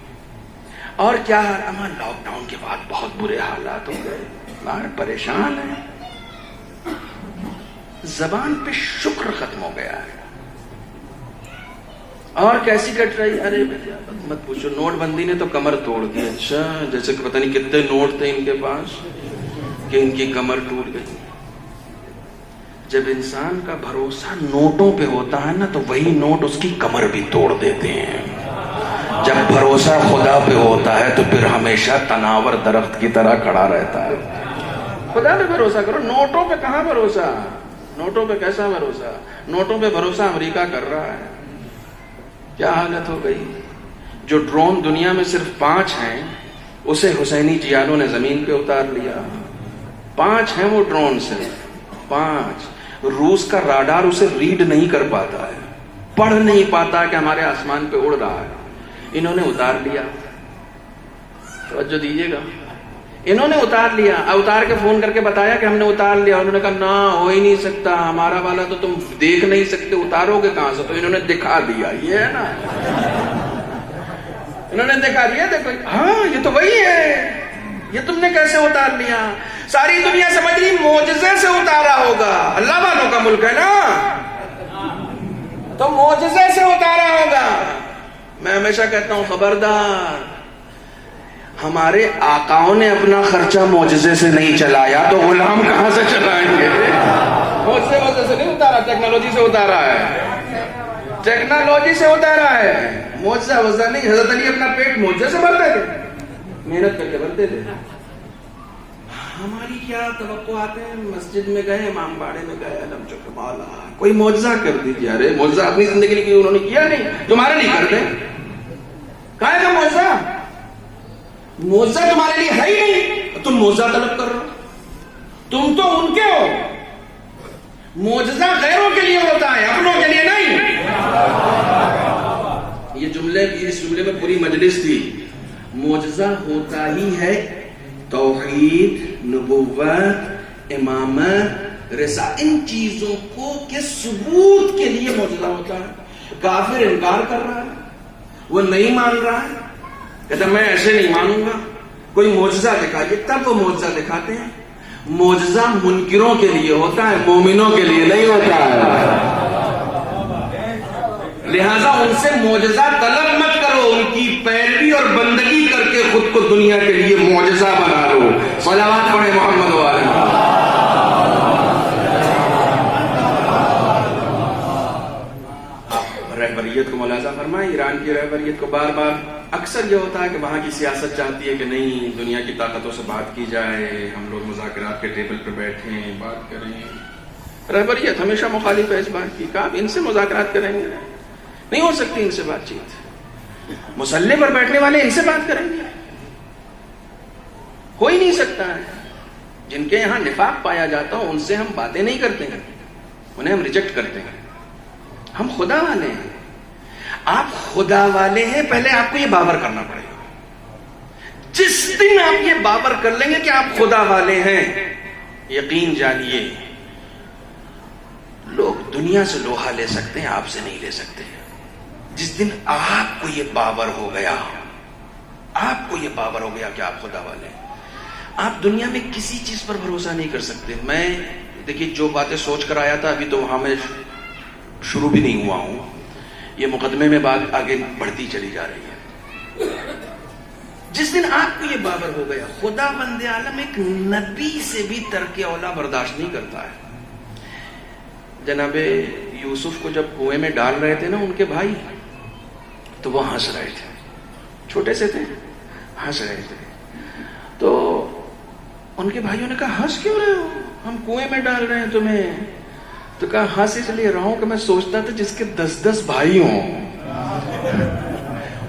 اور کیا حال، ہمارا لاک ڈاؤن کے بعد بہت برے حالات ہو گئے، باہر پریشان ہیں. زبان پہ شکر ختم ہو گیا ہے. اور کیسی کٹ رہی؟ ارے مت پوچھو، نوٹ بندی نے تو کمر توڑ دی. اچھا، جیسے کہ پتہ نہیں کتنے نوٹ تھے ان کے پاس کہ ان کی کمر ٹوٹ گئی. جب انسان کا بھروسہ نوٹوں پہ ہوتا ہے نا تو وہی نوٹ اس کی کمر بھی توڑ دیتے ہیں. جب بھروسہ خدا پہ ہوتا ہے تو پھر ہمیشہ تناور درخت کی طرح کھڑا رہتا ہے. خدا پہ بھروسہ کرو. نوٹوں پہ کہاں بھروسہ؟ نوٹوں پہ کیسا بھروسہ؟ نوٹوں پہ بھروسہ امریکہ کر رہا ہے. کیا حالت ہو گئی. جو ڈرون دنیا میں صرف 5 ہیں اسے حسینی جیالوں نے زمین پہ اتار لیا. 5 ہیں وہ ڈرون، صرف 5. روس کا راڈار اسے ریڈ نہیں کر پاتا ہے، پڑھ نہیں پاتا کہ ہمارے آسمان پہ اڑ رہا ہے. انہوں نے اتار لیا. توجہ دیجیے گا، انہوں نے اتار لیا. اتار کے فون کر کے بتایا کہ ہم نے اتار لیا. انہوں نے کہا نہ، ہو ہی نہیں سکتا، ہمارا والا تو تم دیکھ نہیں سکتے، اتارو گے کہاں سے؟ تو انہوں نے دکھا دیا. یہ ہے نا، انہوں نے دکھا دیا، دیکھو ہاں یہ تو وہی ہے. یہ تم نے کیسے اتار لیا؟ ساری دنیا سمجھ رہی معجزے سے اتارا ہوگا. اللہ والوں کا ملک ہے نا، تو معجزے سے اتارا ہوگا. میں ہمیشہ کہتا ہوں خبردار، ہمارے آقاؤں نے اپنا خرچہ معجزے سے نہیں چلایا تو غلام کہاں سے چلائیں گے؟ معجزے سے نہیں اتارا، ٹیکنالوجی سے اتارا ہے. ٹیکنالوجی سے اتارا ہے، معجزہ وجہ نہیں. حضرت علی اپنا پیٹ معجزے سے بھرتے تھے، محنت کر کے بھرتے تھے. ہماری کیا توقعات ہیں؟ مسجد میں گئے، امام باڑے میں گئے، علم چکر مولا کوئی معجزہ کر دیجیے. ارے معجزہ اپنی زندگی میں انہوں نے کیا نہیں، تمہارے لیے کرتے. کہاں ہے معجزہ؟ معجزہ تمہارے لیے ہے ہی نہیں، تم معجزہ طلب کر رہے ہو. تم تو ان کے ہو. معجزہ غیروں کے لیے ہوتا ہے، اپنوں کے لیے نہیں. یہ جملے، اس جملے میں پوری مجلس تھی. معجزہ ہوتا ہی ہے توحید، نبوت، امامت، رسالت، ان چیزوں کو کے ثبوت کے لیے معجزہ ہوتا ہے. کافر انکار کر رہا ہے، وہ نہیں مان رہا ہے، کہتا میں ایسے نہیں مانوں گا، کوئی معجزہ دکھائیے، تب وہ معجزہ دکھاتے ہیں. معجزہ منکروں کے لیے ہوتا ہے، مومنوں کے لیے نہیں ہوتا ہے. لہذا ان سے معجزہ طلب مت کرو، ان کی پیروی اور بندگی کر کے خود کو دنیا کے لیے معجزہ بنا لو. صلوات پڑھے محمد والے. رہبریت کو ملاحظہ فرمائیں. ایران کی رہبریت کو بار بار اکثر یہ ہوتا ہے کہ وہاں کی سیاست چاہتی ہے کہ نہیں، دنیا کی طاقتوں سے بات کی جائے، ہم لوگ مذاکرات کے ٹیبل پر بیٹھیں، بات کریں. رہبریت ہمیشہ مخالف ہے اس بات کی. کہا ان سے مذاکرات کریں گے؟ نہیں ہو سکتی ان سے بات چیت. مسلح پر بیٹھنے والے ان سے بات کریں گے؟ ہو ہی نہیں سکتا ہے. جن کے یہاں نفاق پایا جاتا ہو ان سے ہم باتیں نہیں کرتے ہیں، انہیں ہم ریجیکٹ کرتے ہیں. ہم خدا والے ہیں. آپ خدا والے ہیں، پہلے آپ کو یہ باور کرنا پڑے گا. جس دن آپ یہ باور کر لیں گے کہ آپ خدا والے ہیں، یقین جانیے لوگ دنیا سے لوہا لے سکتے ہیں، آپ سے نہیں لے سکتے. جس دن آپ کو یہ باور ہو گیا، آپ کو یہ باور ہو گیا کہ آپ خدا والے ہیں، آپ دنیا میں کسی چیز پر بھروسہ نہیں کر سکتے. میں دیکھیے جو باتیں سوچ کر آیا تھا، ابھی تو وہاں میں شروع بھی نہیں ہوا ہوں. یہ مقدمے میں بات آگے بڑھتی چلی جا رہی ہے. جس دن آپ کو یہ باور ہو گیا، خدا بند عالم ایک نبی سے بھی ترک اولا برداشت نہیں کرتا ہے. جناب یوسف کو جب کنویں میں ڈال رہے تھے نا ان کے بھائی، تو وہ ہنس رہے تھے. چھوٹے سے تھے، ہنس رہے تھے. تو ان کے بھائیوں نے کہا ہنس کیوں رہے ہو، ہم کنویں میں ڈال رہے ہیں تمہیں. تو کہا ہنس اس لیے رہا ہوں کہ میں سوچتا تھا جس کے 10 بھائی ہوں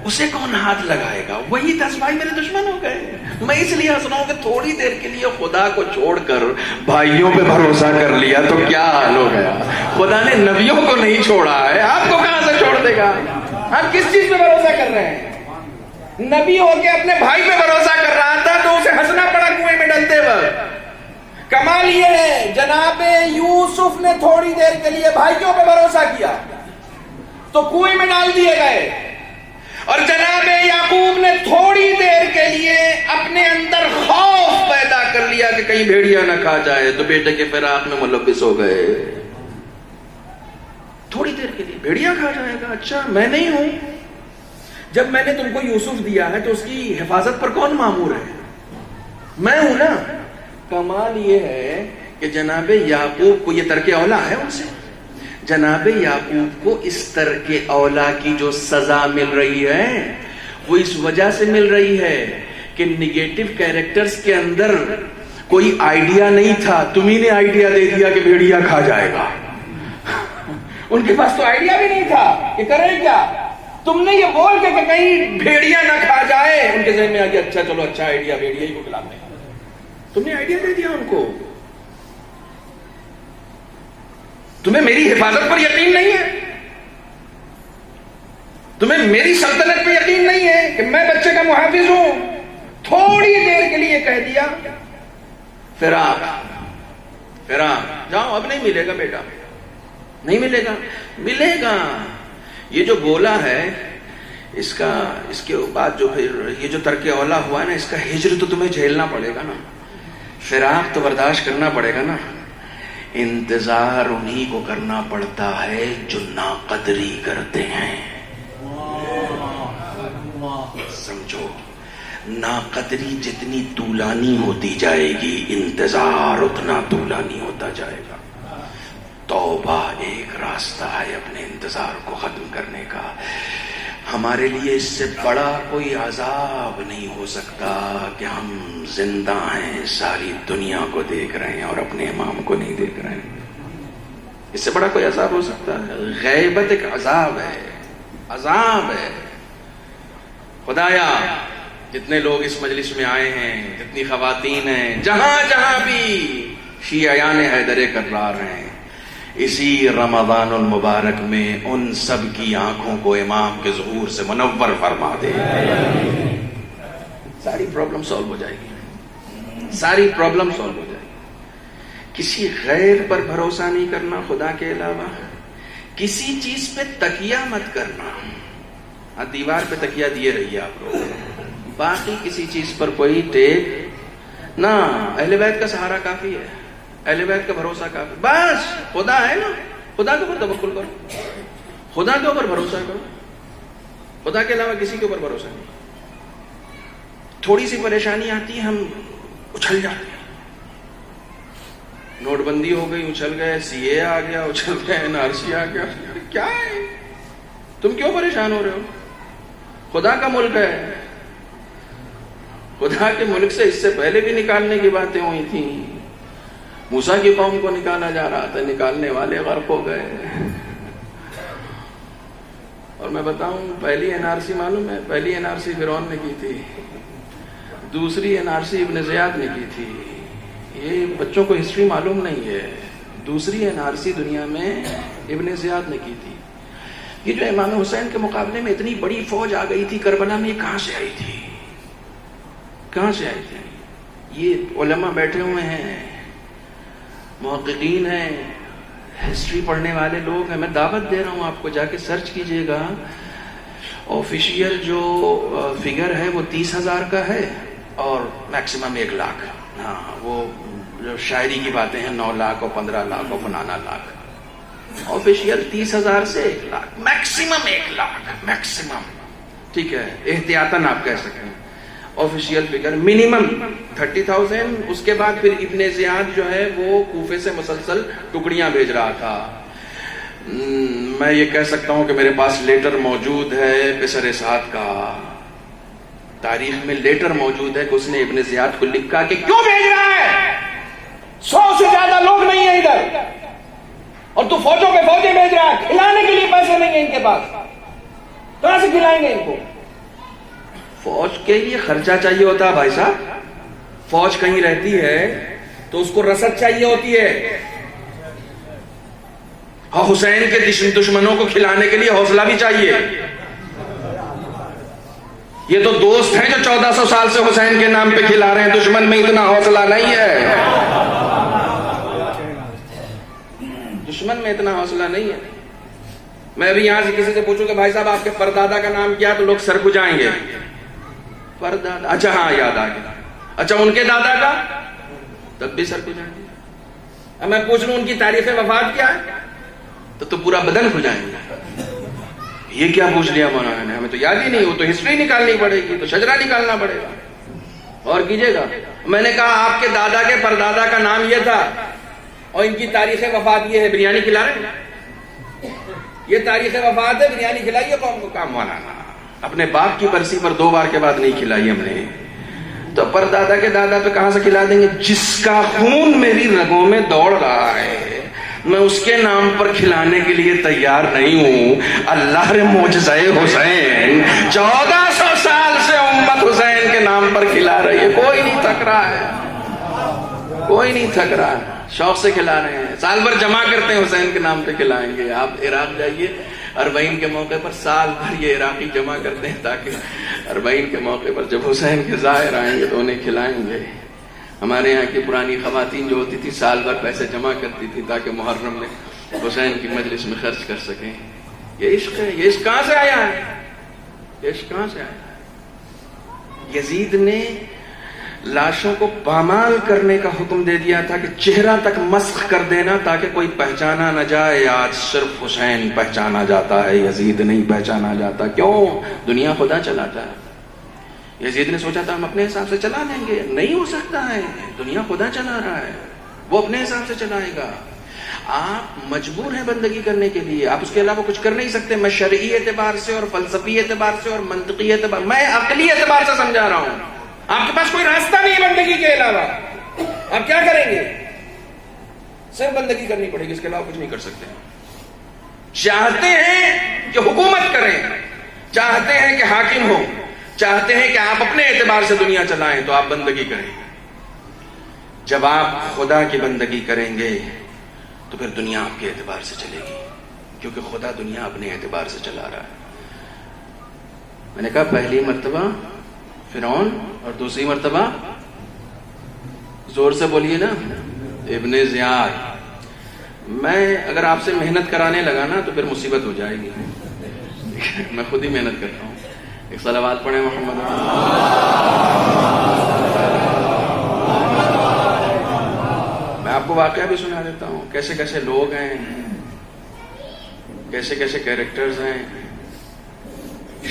اسے کون ہاتھ لگائے گا، وہی 10 بھائی میرے دشمن ہو گئے. میں اس لیے ہنس رہا ہوں کہ تھوڑی دیر کے لیے خدا کو چھوڑ کر بھائیوں پہ بھروسہ کر لیا تو کیا حال ہو گیا. خدا نے نبیوں کو نہیں چھوڑا ہے، آپ کو کہاں سے چھوڑ دے گا. آپ کس چیز پہ بھروسہ کر رہے ہیں؟ نبی ہو کے اپنے بھائی پہ بھروسہ کر رہا تھا تو اسے ہنسنا پڑا کنویں میں ڈلتے وقت. کمال یہ ہے جناب یوسف نے تھوڑی دیر کے لیے بھائیوں پہ بھروسہ کیا تو کنویں میں ڈال دیے گئے، اور جناب یعقوب نے تھوڑی دیر کے لیے اپنے اندر خوف پیدا کر لیا کہ کہیں بھیڑیا نہ کھا جائے، تو بیٹے کے فراق میں ملوث ہو گئے. تھوڑی دیر کے لیے بھیڑیا کھا جائے گا. اچھا میں نہیں ہوں؟ جب میں نے تم کو یوسف دیا ہے تو اس کی حفاظت پر کون مامور ہے؟ میں ہوں نا. کمال یہ ہے کہ جناب یعقوب کو یہ ترک اولا ہے ان سے. جناب یعقوب کو اس ترک اولا کی جو سزا مل رہی ہے وہ اس وجہ سے مل رہی ہے کہ نگیٹو کیریکٹرز کے اندر کوئی آئیڈیا نہیں تھا. تمہیں نے آئیڈیا دے دیا کہ بھیڑیا کھا جائے گا. ان کے پاس تو آئیڈیا بھی نہیں تھا کہ کریں کیا. تم نے یہ بول کے کہ کہیں بھیڑیا نہ کھا جائے, ان کے ذہن میں آ گیا اچھا چلو اچھا آئیڈیا, بھیڑیا ہی کو کھلاتے ہیں. تم نے آئیڈیا دے دیا ان کو. تمہیں میری حفاظت پر یقین نہیں ہے, تمہیں میری سلطنت پہ یقین نہیں ہے کہ میں بچے کا محافظ ہوں. تھوڑی دیر کے لیے کہہ دیا فراق جاؤ, اب نہیں ملے گا بیٹا, نہیں ملے گا. ملے گا. یہ جو بولا ہے اس کے بعد جو پھر یہ جو ترک اولا ہوا ہے نا, اس کا ہجر تو تمہیں جھیلنا پڑے گا نا, فراق تو برداشت کرنا پڑے گا نا. انتظار انہی کو کرنا پڑتا ہے جو ناقدری کرتے ہیں. سمجھو, ناقدری جتنی طولانی ہوتی جائے گی انتظار اتنا طولانی ہوتا جائے گا. توبہ ایک راستہ ہے اپنے انتظار کو ختم کرنے کا. ہمارے لیے اس سے بڑا کوئی عذاب نہیں ہو سکتا کہ ہم زندہ ہیں, ساری دنیا کو دیکھ رہے ہیں اور اپنے امام کو نہیں دیکھ رہے ہیں. اس سے بڑا کوئی عذاب ہو سکتا ہے؟ غیبت ایک عذاب ہے, عذاب ہے. خدایا جتنے لوگ اس مجلس میں آئے ہیں, جتنی خواتین ہیں, جہاں جہاں بھی شیعیان حیدر کرار ہیں, اسی رمضان المبارک میں ان سب کی آنکھوں کو امام کے ظہور سے منور فرما دے. ساری پرابلم سالو ہو جائے گی, ساری پرابلم سالو ہو جائے گی. کسی غیر پر بھروسہ نہیں کرنا خدا کے علاوہ. کسی چیز پہ تکیہ مت کرنا. دیوار پہ تکیہ دیے رہیے آپ لوگ, باقی کسی چیز پر کوئی ٹیک نہ. اہل بیت کا سہارا کافی ہے, اہل بیت کا بھروسہ کافی. بس خدا ہے نا, خدا کے اوپر توکل کرو, خدا کے اوپر بھروسہ کرو. خدا کے علاوہ کسی کے اوپر بھروسہ نہیں. تھوڑی سی پریشانی آتی ہے ہم اچھل جاتے ہیں. نوٹ بندی ہو گئی, اچھل گئے. سی اے آ گیا, اچھل گئے. NRC آ گیا. کیا ہے, تم کیوں پریشان ہو رہے ہو؟ خدا کا ملک ہے. خدا کے ملک سے اس سے پہلے بھی نکالنے کی باتیں ہوئی تھیں. موسیٰ کی قوم کو نکالا جا رہا تھا, نکالنے والے غرق ہو گئے. اور میں بتاؤں, پہلی NRC معلوم ہے, پہلی NRC فرعون نے کی تھی, دوسری NRC ابن زیاد نے کی تھی. یہ بچوں کو ہسٹری معلوم نہیں ہے. دوسری NRC دنیا میں ابن زیاد نے کی تھی. یہ جو امام حسین کے مقابلے میں اتنی بڑی فوج آ گئی تھی کربلا میں, یہ کہاں سے آئی تھی, کہاں سے آئی تھی؟ یہ علماء بیٹھے ہوئے ہیں, محققین ہیں, ہسٹری پڑھنے والے لوگ ہیں. میں دعوت دے رہا ہوں آپ کو, جا کے سرچ کیجئے گا. آفیشیل جو فگر ہے وہ 30,000 کا ہے اور میکسیمم 1 لاکھ. ہاں, وہ جو شاعری کی باتیں ہیں 9 لاکھ اور 15 لاکھ اور 50 لاکھ. آفیشیل 30,000 سے 1 لاکھ, میکسیمم 1 لاکھ, میکسیمم. ٹھیک ہے, احتیاطاً آپ کہہ سکتے ہیں. Official figure minimum 30,000. اس کے بعد پھر ابن زیاد جو ہے وہ کوفے سے مسلسل ٹکڑیاں بھیج رہا تھا. میں یہ کہہ سکتا ہوں کہ میرے پاس لیٹر موجود ہے پسر سعد کا, تاریخ میں لیٹر موجود ہے کہ اس نے ابن زیاد کو لکھا کہ کیوں بھیج رہا ہے, 100 سے زیادہ لوگ نہیں ہیں ادھر اور تو فوجوں کے فوجیں بھیج رہا ہے, کھلانے کے لیے پیسے نہیں ہیں ان کے پاس, کہاں سے کھلائیں گے ان کو؟ فوج کے لیے خرچہ چاہیے ہوتا ہے بھائی صاحب. فوج کہیں رہتی ہے تو اس کو رسد چاہیے ہوتی ہے. اور حسین کے دشمنوں کو کھلانے کے لیے حوصلہ بھی چاہیے. یہ تو دوست ہیں جو 1400 سال سے حسین کے نام پہ کھلا رہے ہیں, دشمن میں اتنا حوصلہ نہیں ہے, دشمن میں اتنا حوصلہ نہیں ہے. میں ابھی یہاں سے کسی سے پوچھوں کہ بھائی صاحب آپ کے پردادا کا نام کیا, تو لوگ سر کھجائیں گے. پردادا, اچھا ہاں یاد آ گیا. اچھا ان کے دادا کا, تب بھی سر کھجائیں گے. اب میں پوچھ لوں ان کی تاریخ وفات کیا ہے, تو پورا بدن کھجائیں گے. یہ کیا پوچھ لیا مولانا نے, ہمیں تو یاد ہی نہیں, وہ تو ہسٹری نکالنی پڑے گی, تو شجرہ نکالنا پڑے گا. اور کیجئے گا. میں نے کہا آپ کے دادا کے پردادا کا نام یہ تھا اور ان کی تاریخ وفات یہ ہے, بریانی کھلا رہے ہیں, یہ تاریخ وفات ہے, بریانی کھلائیے قوم کو. کام مولانا اپنے باپ کی برسی پر 2 بار کے بعد نہیں کھلائی ہم نے, تو پردادا کے دادا پہ کہاں سے کھلا دیں گے؟ جس کا خون میری رگوں میں دوڑ رہا ہے میں اس کے نام پر کھلانے کے لیے تیار نہیں ہوں. اللہ رے معجزہ حسین 1400 سال سے امت حسین کے نام پر کھلا رہی ہے, کوئی نہیں تھک رہا ہے, کوئی نہیں تھک رہا ہے, شوق سے کھلا رہے ہیں. سال بھر جمع کرتے ہیں حسین کے نام پہ کھلائیں گے. آپ عراق جائیے, اربعین کے موقع پر سال بھر یہ عراقی جمع کرتے ہیں تاکہ اربعین کے موقع پر جب حسین کے ظاہر آئیں گے تو انہیں کھلائیں گے. ہمارے یہاں کی پرانی خواتین جو ہوتی تھی سال بھر پیسے جمع کرتی تھی تاکہ محرم میں حسین کی مجلس میں خرچ کر سکیں. یہ عشق ہے. یہ عشق کہاں سے آیا ہے؟ یہ عشق کہاں سے آیا؟ یزید نے لاشوں کو پامال کرنے کا حکم دے دیا تھا کہ چہرہ تک مسخ کر دینا تاکہ کوئی پہچانا نہ جائے. آج صرف حسین پہچانا جاتا ہے, یزید نہیں پہچانا جاتا. کیوں؟ دنیا خدا چلاتا ہے. یزید نے سوچا تھا ہم اپنے حساب سے چلا لیں گے, نہیں ہو سکتا ہے, دنیا خدا چلا رہا ہے, وہ اپنے حساب سے چلائے گا. آپ مجبور ہیں بندگی کرنے کے لیے, آپ اس کے علاوہ کچھ کر نہیں سکتے. میں شرعی اعتبار سے اور فلسفی اعتبار سے اور منطقی اعتبار, میں عقلی اعتبار سے سمجھا رہا ہوں. آپ کے پاس کوئی راستہ نہیں ہے بندگی کے علاوہ. آپ کیا کریں گے؟ صرف بندگی کرنی پڑے گی, اس کے علاوہ کچھ نہیں کر سکتے. چاہتے ہیں کہ حکومت کریں, چاہتے ہیں کہ حاکم ہو, چاہتے ہیں کہ آپ اپنے اعتبار سے دنیا چلائیں, تو آپ بندگی کریں. جب آپ خدا کی بندگی کریں گے تو پھر دنیا آپ کے اعتبار سے چلے گی, کیونکہ خدا دنیا اپنے اعتبار سے چلا رہا ہے. میں نے کہا پہلی مرتبہ فرعون اور دوسری مرتبہ, زور سے بولیے نا, ابن زیاد. میں اگر آپ سے محنت کرانے لگا نا تو پھر مصیبت ہو جائے گی. میں خود ہی محنت کرتا ہوں. ایک صلوات پڑھیں محمد. میں آپ کو واقعہ بھی سنا دیتا ہوں, کیسے کیسے لوگ ہیں, کیسے کیسے کیریکٹرز ہیں.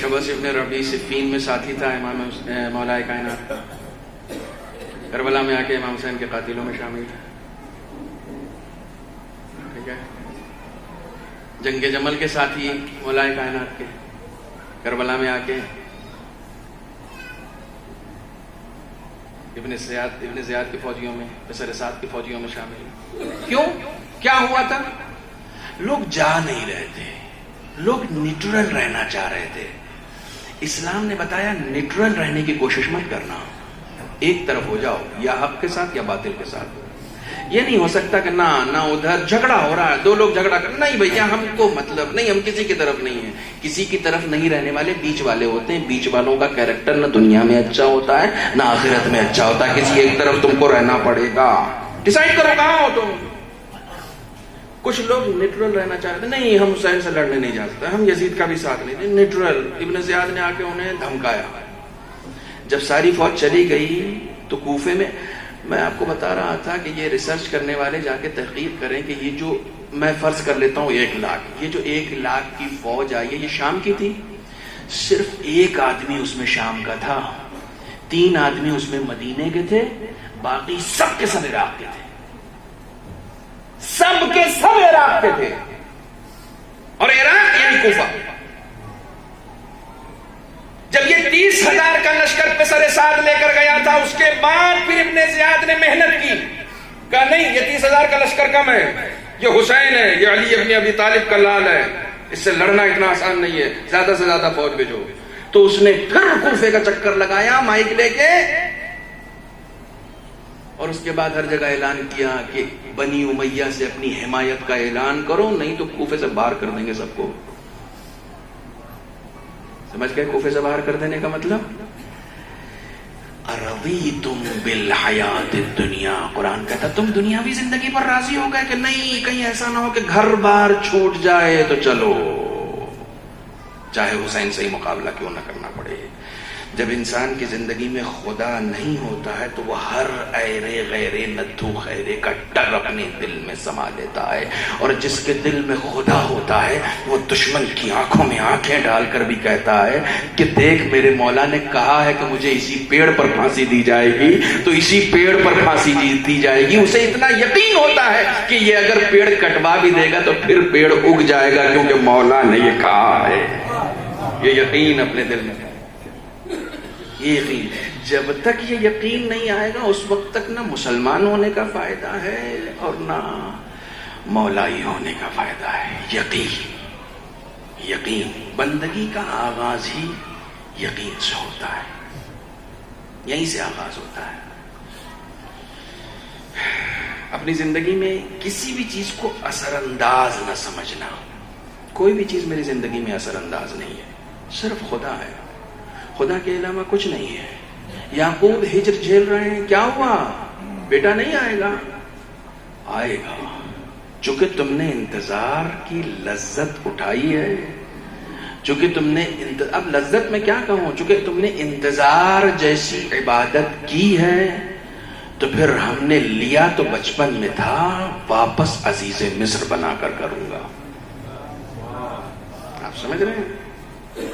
شبس ابن ربیع صفین میں ساتھی تھا امام مولا کائنات کا, کربلا میں آ کے امام حسین کے قاتلوں میں شامل تھا. ٹھیک ہے, جنگ جمل کے ساتھی مولا کائنات کے, کربلا میں آ کے ابن زیاد کی فوجیوں میں, بشر سعد کی فوجیوں میں شامل. کیوں؟ کیا ہوا تھا؟ لوگ جا نہیں رہے تھے, لوگ نیوٹرل رہنا چاہ رہے تھے. اسلام نے بتایا نیوٹرل رہنے کی کوشش مت کرنا, ایک طرف ہو جاؤ, یا حق کے ساتھ یا باطل کے ساتھ. یہ نہیں ہو سکتا کہ نہ ادھر جھگڑا ہو رہا ہے, 2 لوگ جھگڑا کر, نہیں بھیا ہم کو مطلب نہیں, ہم کسی کی طرف نہیں ہیں. کسی کی طرف نہیں رہنے والے بیچ والے ہوتے ہیں. بیچ والوں کا کیریکٹر نہ دنیا میں اچھا ہوتا ہے نہ آخرت میں اچھا ہوتا ہے. کسی ایک طرف تم کو رہنا پڑے گا, ڈیسائیڈ کرو کہاں ہو تم. کچھ لوگ نیوٹرل رہنا چاہتے ہیں, نہیں ہم حسین سے لڑنے نہیں جا سکتے, ہم یزید کا بھی ساتھ نہیں دیں, نیوٹرل. ابن زیاد نے آ کے انہیں دھمکایا. جب ساری فوج چلی گئی تو کوفے میں آپ کو بتا رہا تھا کہ یہ ریسرچ کرنے والے جا کے تحقیق کریں کہ یہ جو میں فرض کر لیتا ہوں 1 لاکھ, یہ جو 1 لاکھ کی فوج آئی ہے یہ شام کی تھی. صرف 1 آدمی اس میں شام کا تھا, 3 آدمی اس میں مدینے کے تھے, باقی سب کے سب عراق کے تھے. سب کے سب عراق کے تھے, اور عراق یعنی کوفہ. جب یہ 30,000 کا لشکر پہ سر سعد لے کر گیا تھا, اس کے بعد پھر ابن زیاد نے محنت کی, کہا نہیں یہ 30,000 کا لشکر کم ہے, یہ حسین ہے, یہ علی ابن ابی طالب کا لال ہے, اس سے لڑنا اتنا آسان نہیں ہے, زیادہ سے زیادہ فوج بھیجو. تو اس نے پھر کوفے کا چکر لگایا مائک لے کے, اور اس کے بعد ہر جگہ اعلان کیا کہ بنی امیہ سے اپنی حمایت کا اعلان کرو, نہیں تو کوفے سے باہر کر دیں گے سب کو. سمجھ گئے کوفے سے باہر کر دینے کا مطلب؟ ارضیتم بالحیات الدنیا, قرآن کہتا تم دنیاوی زندگی پر راضی ہو گئے کہ نہیں, کہیں ایسا نہ ہو کہ گھر بار چھوٹ جائے تو چلو, چاہے حسین سے ہی مقابلہ کیوں نہ کرنا پڑے. جب انسان کی زندگی میں خدا نہیں ہوتا ہے تو وہ ہر ایرے غیرے ندھو خیرے کا ڈر اپنے دل میں سما لیتا ہے، اور جس کے دل میں خدا ہوتا ہے وہ دشمن کی آنکھوں میں آنکھیں ڈال کر بھی کہتا ہے کہ دیکھ میرے مولا نے کہا ہے کہ مجھے اسی پیڑ پر پھانسی دی جائے گی تو اسی پیڑ پر پھانسی دی جائے گی۔ اسے اتنا یقین ہوتا ہے کہ یہ اگر پیڑ کٹوا بھی دے گا تو پھر پیڑ اگ جائے گا، کیونکہ مولا نے یہ کہا ہے۔ یہ یقین اپنے دل میں، یہ یقین جب تک یہ یقین نہیں آئے گا اس وقت تک نہ مسلمان ہونے کا فائدہ ہے اور نہ مولائی ہونے کا فائدہ ہے۔ یقین، یقین، بندگی کا آغاز ہی یقین سے ہوتا ہے، یہیں سے آغاز ہوتا ہے۔ اپنی زندگی میں کسی بھی چیز کو اثر انداز نہ سمجھنا۔ کوئی بھی چیز میری زندگی میں اثر انداز نہیں ہے، صرف خدا ہے، خدا کے علاوہ کچھ نہیں ہے۔ یعقوب ہجر جھیل رہے ہیں، کیا ہوا؟ بیٹا نہیں آئے گا، آئے گا، چونکہ تم نے انتظار کی لذت اٹھائی ہے، چونکہ تم نے اب لذت میں کیا کہوں، چونکہ تم نے انتظار جیسی عبادت کی ہے تو پھر ہم نے لیا تو بچپن میں تھا، واپس عزیز مصر بنا کر کروں گا۔ آپ سمجھ رہے ہیں؟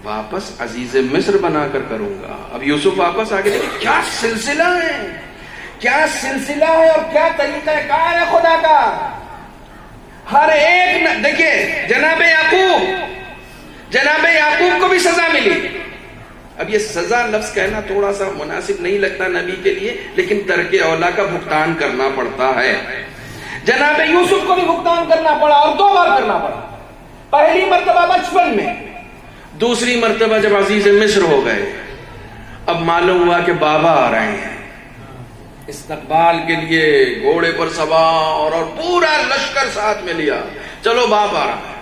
واپس عزیز مصر بنا کر کروں گا۔ اب یوسف واپس آ گئے، کیا سلسلہ ہے، کیا سلسلہ ہے اور کیا طریقہ کار ہے خدا کا۔ ہر ایک دیکھیے، جناب یعقوب کو بھی سزا ملی۔ اب یہ سزا لفظ کہنا تھوڑا سا مناسب نہیں لگتا نبی کے لیے، لیکن ترک اولا کا بھگتان کرنا پڑتا ہے۔ جناب یوسف کو بھی بھگتان کرنا پڑا، اور 2 بار کرنا پڑا۔ پہلی مرتبہ بچپن میں، دوسری مرتبہ جب عزیز مصر ہو گئے، اب معلوم ہوا کہ بابا آ رہے ہیں استقبال کے لیے، گھوڑے پر سوار اور پورا لشکر ساتھ میں لیا، چلو باپ آ رہا ہے۔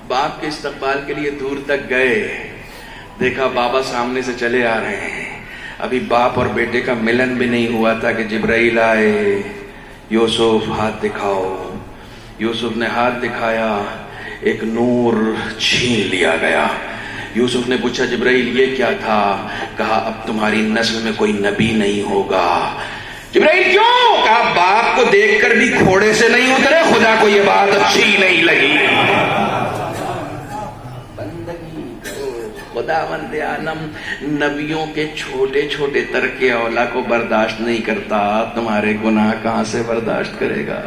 باپ کے استقبال کے لیے دور تک گئے، دیکھا بابا سامنے سے چلے آ رہے ہیں۔ ابھی باپ اور بیٹے کا ملن بھی نہیں ہوا تھا کہ جبرائیل آئے، یوسف ہاتھ دکھاؤ۔ یوسف نے ہاتھ دکھایا، ایک نور چھین لیا گیا۔ یوسف نے پوچھا جبرائیل یہ کیا تھا؟ کہا اب تمہاری نسل میں کوئی نبی نہیں ہوگا۔ جبرائیل کیوں؟ کہا باپ کو دیکھ کر بھی گھوڑے سے نہیں اترے، خدا کو یہ بات اچھی نہیں لگی۔ بندگی خداوند عالم نبیوں کے چھوٹے چھوٹے ترک اولا کو برداشت نہیں کرتا، تمہارے گناہ کہاں سے برداشت کرے گا؟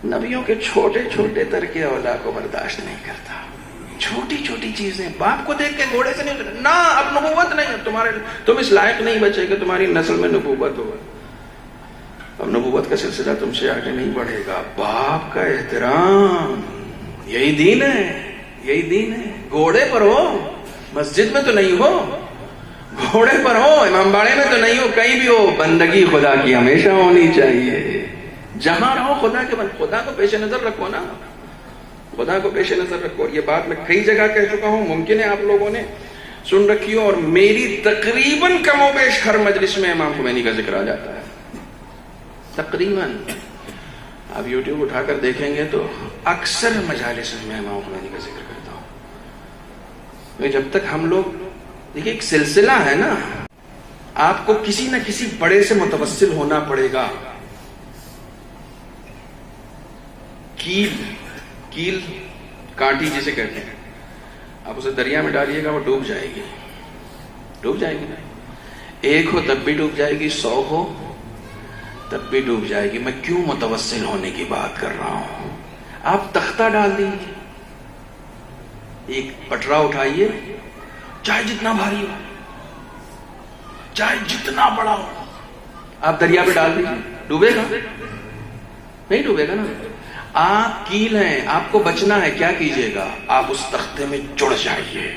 نبیوں کے چھوٹے چھوٹے ترک اولا کو برداشت نہیں کرتا۔ چھوٹی چھوٹی چیزیں، باپ کو دیکھ کے گھوڑے سے نہیں، نہ اب نبوت نہیں، تم اس لائق نہیں بچے کہ تمہاری نسل میں نبوت ہو، اب نبوت کا سلسلہ تم سے آگے نہیں بڑھے گا۔ باپ کا احترام، یہی دین ہے، یہی دین ہے۔ گھوڑے پر ہو، مسجد میں تو نہیں ہو، گھوڑے پر ہو، امام باڑے میں تو نہیں ہو، کہیں بھی ہو، بندگی خدا کی ہمیشہ ہونی چاہیے۔ جہاں رہو خدا کے خدا کو پیش نظر رکھو نا، خدا کو پیش نظر رکھو۔ یہ بات میں کئی جگہ کہہ چکا ہوں، ممکن ہے آپ لوگوں نے سن رکھی ہو، اور میری تقریباً کم و بیش ہر مجلس میں امام خمینی کا ذکر آ جاتا ہے، تقریباً۔ آپ یوٹیوب اٹھا کر دیکھیں گے تو اکثر مجالس میں امام خمینی کا ذکر کرتا ہوں۔ جب تک ہم لوگ، دیکھیں ایک سلسلہ ہے نا، آپ کو کسی نہ کسی بڑے سے متوسل ہونا پڑے گا۔ کیل کانٹی جسے کہتے ہیں، آپ اسے دریا میں ڈالیے گا وہ ڈوب جائے گی، ڈوب جائے گی۔ ایک ہو تب بھی ڈوب جائے گی، 100 ہو تب بھی ڈوب جائے گی۔ میں کیوں متوسل ہونے کی بات کر رہا ہوں؟ آپ تختہ ڈال دیجیے، ایک پٹرا اٹھائیے، چاہے جتنا بھاری ہو، چاہے جتنا بڑا ہو، آپ دریا پہ ڈال دیجیے، ڈوبے گا؟ نہیں ڈوبے گا نا۔ آپ کیل ہیں، آپ کو بچنا ہے، کیا کیجئے گا؟ آپ اس تختے میں جڑ جائیے۔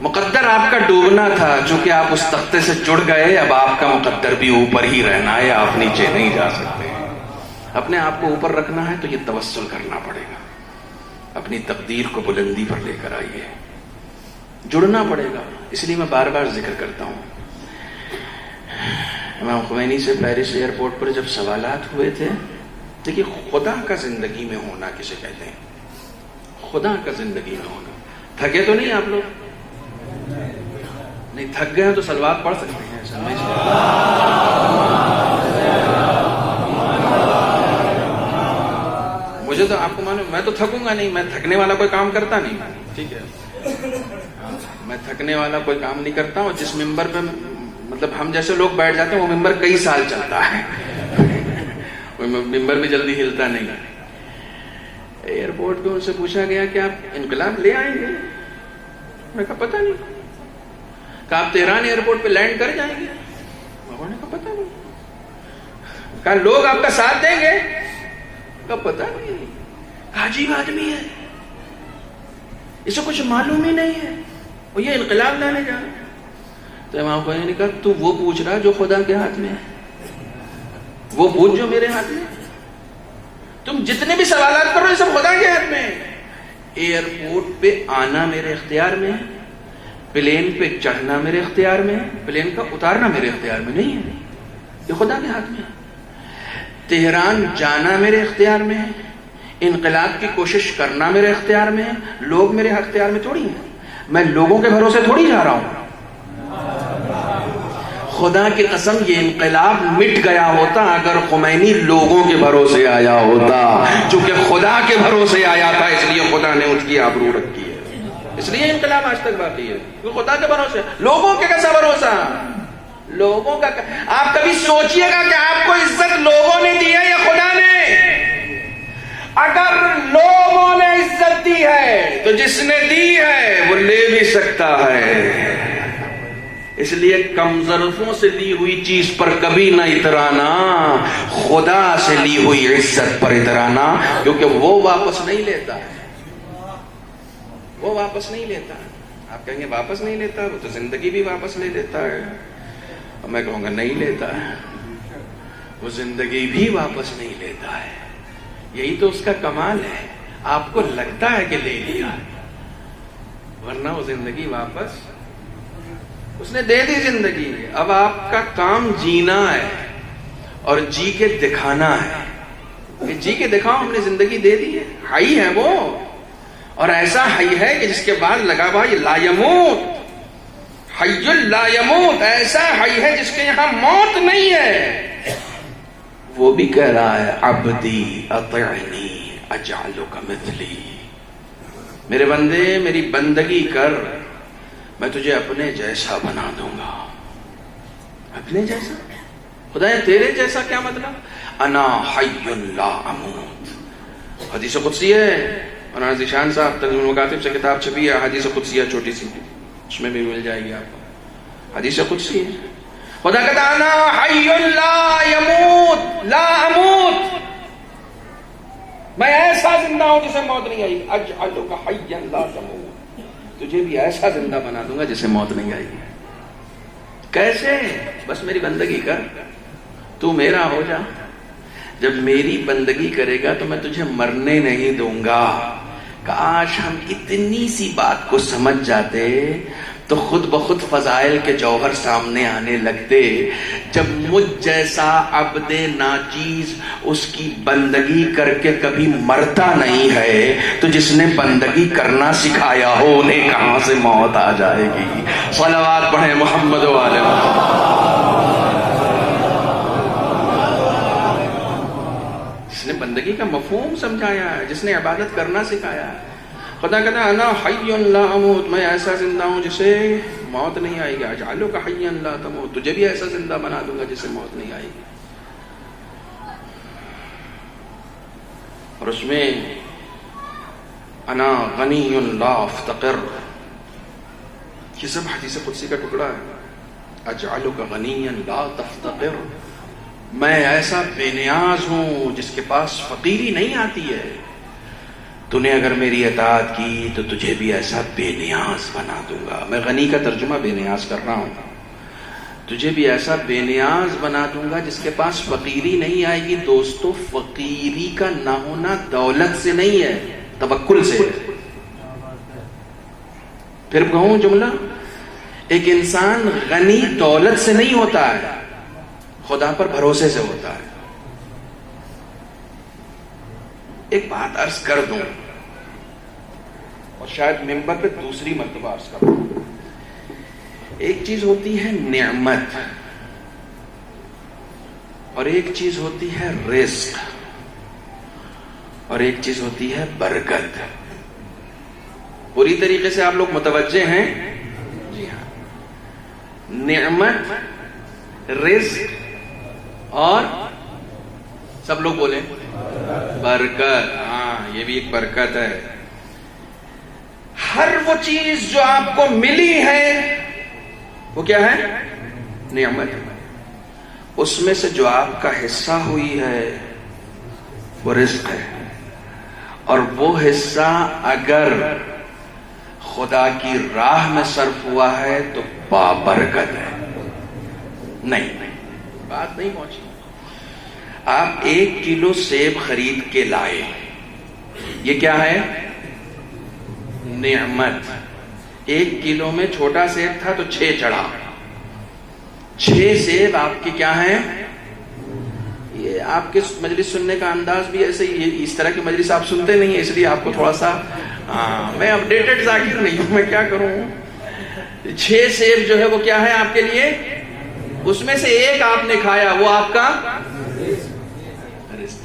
مقدر آپ کا ڈوبنا تھا، چونکہ آپ اس تختے سے جڑ گئے، اب آپ کا مقدر بھی اوپر ہی رہنا ہے، آپ نیچے نہیں جا سکتے۔ اپنے آپ کو اوپر رکھنا ہے تو یہ توسل کرنا پڑے گا، اپنی تقدیر کو بلندی پر لے کر آئیے، جڑنا پڑے گا۔ اس لیے میں بار بار ذکر کرتا ہوں، امام خمینی سے پیرس ایئرپورٹ پر جب سوالات ہوئے تھے، دیکھیے خدا کا زندگی میں ہونا کسے کہتے ہیں؟ خدا کا زندگی میں ہونا۔ تھکے تو نہیں آپ لوگ؟ نہیں تھک گئے ہیں تو صلوات پڑھ سکتے ہیں. مجھے تو آپ کو معلوم میں تو تھکوں گا نہیں, میں تھکنے والا کوئی کام کرتا نہیں. ٹھیک ہے, میں تھکنے والا کوئی کام نہیں کرتا ہوں. جس ممبر پہ مطلب ہم جیسے لوگ بیٹھ جاتے ہیں وہ ممبر کئی سال چلتا ہے. ممبر بھی جلدی ہلتا نہیں. ایئرپورٹ پہ ان سے پوچھا گیا کہ آپ انقلاب لے آئیں گے؟ میں کہا پتہ نہیں. کہا آپ تہران ایئرپورٹ پہ لینڈ کر جائیں گے؟ میں نے کہا پتہ نہیں. کہا لوگ آپ کا ساتھ دیں گے؟ کہا پتہ نہیں. عجیب آدمی ہے, اسے کچھ معلوم ہی نہیں ہے, وہ یہ انقلاب لانے جا رہا ہے. تو امام خمینی نے کہا تو وہ پوچھ رہا جو خدا کے ہاتھ میں ہے, وہ پوچھ جو میرے ہاتھ میں. تم جتنے بھی سوالات کرو یہ سب خدا کے ہاتھ میں ہے. ایئرپورٹ پہ آنا میرے اختیار میں ہے, پلین پہ چڑھنا میرے اختیار میں ہے, پلین کا اتارنا میرے اختیار میں نہیں ہے, یہ خدا کے ہاتھ میں ہے. تہران جانا میرے اختیار میں ہے, انقلاب کی کوشش کرنا میرے اختیار میں ہے. لوگ میرے اختیار میں تھوڑی ہیں, میں لوگوں کے بھروسے تھوڑی جا رہا ہوں. خدا کی قسم یہ انقلاب مٹ گیا ہوتا اگر خمینی لوگوں کے بھروسے آیا ہوتا. چونکہ خدا کے بھروسے آیا تھا اس لیے خدا نے اس کی آبرو رکھی ہے, اس لیے انقلاب آج تک باقی ہے. خدا کے بھروسے, لوگوں کے کیسا بھروسہ؟ لوگوں کا آپ کبھی سوچئے گا کہ آپ کو عزت لوگوں نے دی ہے یا خدا نے؟ اگر لوگوں نے عزت دی ہے تو جس نے دی ہے وہ لے بھی سکتا ہے. اس لیے کم ظرفوں سے لی ہوئی چیز پر کبھی نہ اترانا, خدا سے لی ہوئی عزت پر اترانا, کیونکہ وہ واپس نہیں لیتا ہے. وہ واپس نہیں لیتا. آپ کہیں گے واپس نہیں لیتا, وہ تو زندگی بھی واپس لے لیتا ہے. میں کہوں گا نہیں لیتا ہے, وہ زندگی بھی واپس نہیں لیتا ہے. یہی تو اس کا کمال ہے. آپ کو لگتا ہے کہ لے لیا, ورنہ وہ زندگی واپس اس نے دے دی زندگی. اب آپ کا کام جینا ہے اور جی کے دکھانا ہے کہ جی کے دکھاؤ, ہم نے زندگی دے دی ہے. حی ہے وہ, اور ایسا حی ہے کہ جس کے بعد لگا ہوا یہ لا یموت, حی لا یموت, ایسا حی ہے جس کے یہاں موت نہیں ہے. وہ بھی کہہ رہا ہے عبدی اطعنی اجعلک مثلی, میرے بندے میری بندگی کر, میں تجھے اپنے جیسا بنا دوں گا. اپنے جیسا؟ خدایا تیرے جیسا کیا مطلب؟ انا حی لا اموت. حدیث قدسی ہے, مولانا ذیشان صاحب تنظیم المکاتب سے کتاب چھپی ہے, حدیث قدسی ہے چھوٹی سی, اس میں بھی مل جائے گی آپ کو. حدیث قدسی ہے, خدا کہتا انا حی لا یموت لا اموت, میں ایسا زندہ ہوں جسے موت نہیں آئی. اجعلک حیا لا تموت, تجھے بھی ایسا زندہ بنا دوں گا جسے موت نہیں آئی. کیسے؟ بس میری بندگی کر, تو میرا ہو جا. جب میری بندگی کرے گا تو میں تجھے مرنے نہیں دوں گا. کاش ہم اتنی سی بات کو سمجھ جاتے تو خود بخود فضائل کے جوہر سامنے آنے لگتے. جب مجھ جیسا عبد ناچیز اس کی بندگی کر کے کبھی مرتا نہیں ہے تو جس نے بندگی کرنا سکھایا ہو انہیں کہاں سے موت آ جائے گی. صلوات پڑھیں محمد و آل محمد. جس نے بندگی کا مفہوم سمجھایا ہے, جس نے عبادت کرنا سکھایا ہے. خدا کہتا ہے انا حی لا اموت, میں ایسا زندہ ہوں جسے موت نہیں آئے گی. اجعلک حیا لا تموت, تجھے بھی ایسا زندہ بنا دوں گا جسے موت نہیں آئے گی. اور اس میں انا غنی لا افتقر, یہ سب حدیث قدسی کا ٹکڑا ہے. اجعلک غنیا لا تفتقر, میں ایسا بے نیاز ہوں جس کے پاس فقیری نہیں آتی ہے. تو نے اگر میری اطاعت کی تو تجھے بھی ایسا بے نیاز بنا دوں گا. میں غنی کا ترجمہ بے نیاز کر رہا ہوں. تجھے بھی ایسا بے نیاز بنا دوں گا جس کے پاس فقیری نہیں آئے گی. دوستو فقیری کا نہ ہونا دولت سے نہیں ہے, توکل سے. پھر کہوں جملہ, ایک انسان غنی دولت سے نہیں ہوتا ہے, خدا پر بھروسے سے ہوتا ہے. ایک بات عرض کر دوں, اور شاید ممبر پہ دوسری مرتبہ عرض کر دوں. ایک چیز ہوتی ہے نعمت اور ایک چیز ہوتی ہے رزق اور ایک چیز ہوتی ہے برکت. پوری طریقے سے آپ لوگ متوجہ ہیں؟ جی ہاں. نعمت، رزق اور سب لوگ بولیں برکت. ہاں، یہ بھی ایک برکت ہے. ہر وہ چیز جو آپ کو ملی ہے وہ کیا ہے؟ نعمت. اس میں سے جو آپ کا حصہ ہوئی ہے وہ رزق ہے، اور وہ حصہ اگر خدا کی راہ میں صرف ہوا ہے تو بابرکت ہے. نہیں، بات نہیں پہنچی. آپ 1 کلو سیب خرید کے لائے، یہ کیا ہے؟ نعمت. 1 کلو میں چھوٹا سیب تھا تو 6 چڑھا. 6 سیب آپ کے کیا ہیں؟ یہ آپ کے مجلس سننے کا انداز بھی ایسے ہی، اس طرح کی مجلس آپ سنتے نہیں ہیں، اس لیے آپ کو تھوڑا سا میں اپڈیٹڈ ذاکر نہیں ہوں، میں کیا کروں. 6 سیب جو ہے وہ کیا ہے آپ کے لیے؟ اس میں سے 1 آپ نے کھایا، وہ آپ کا.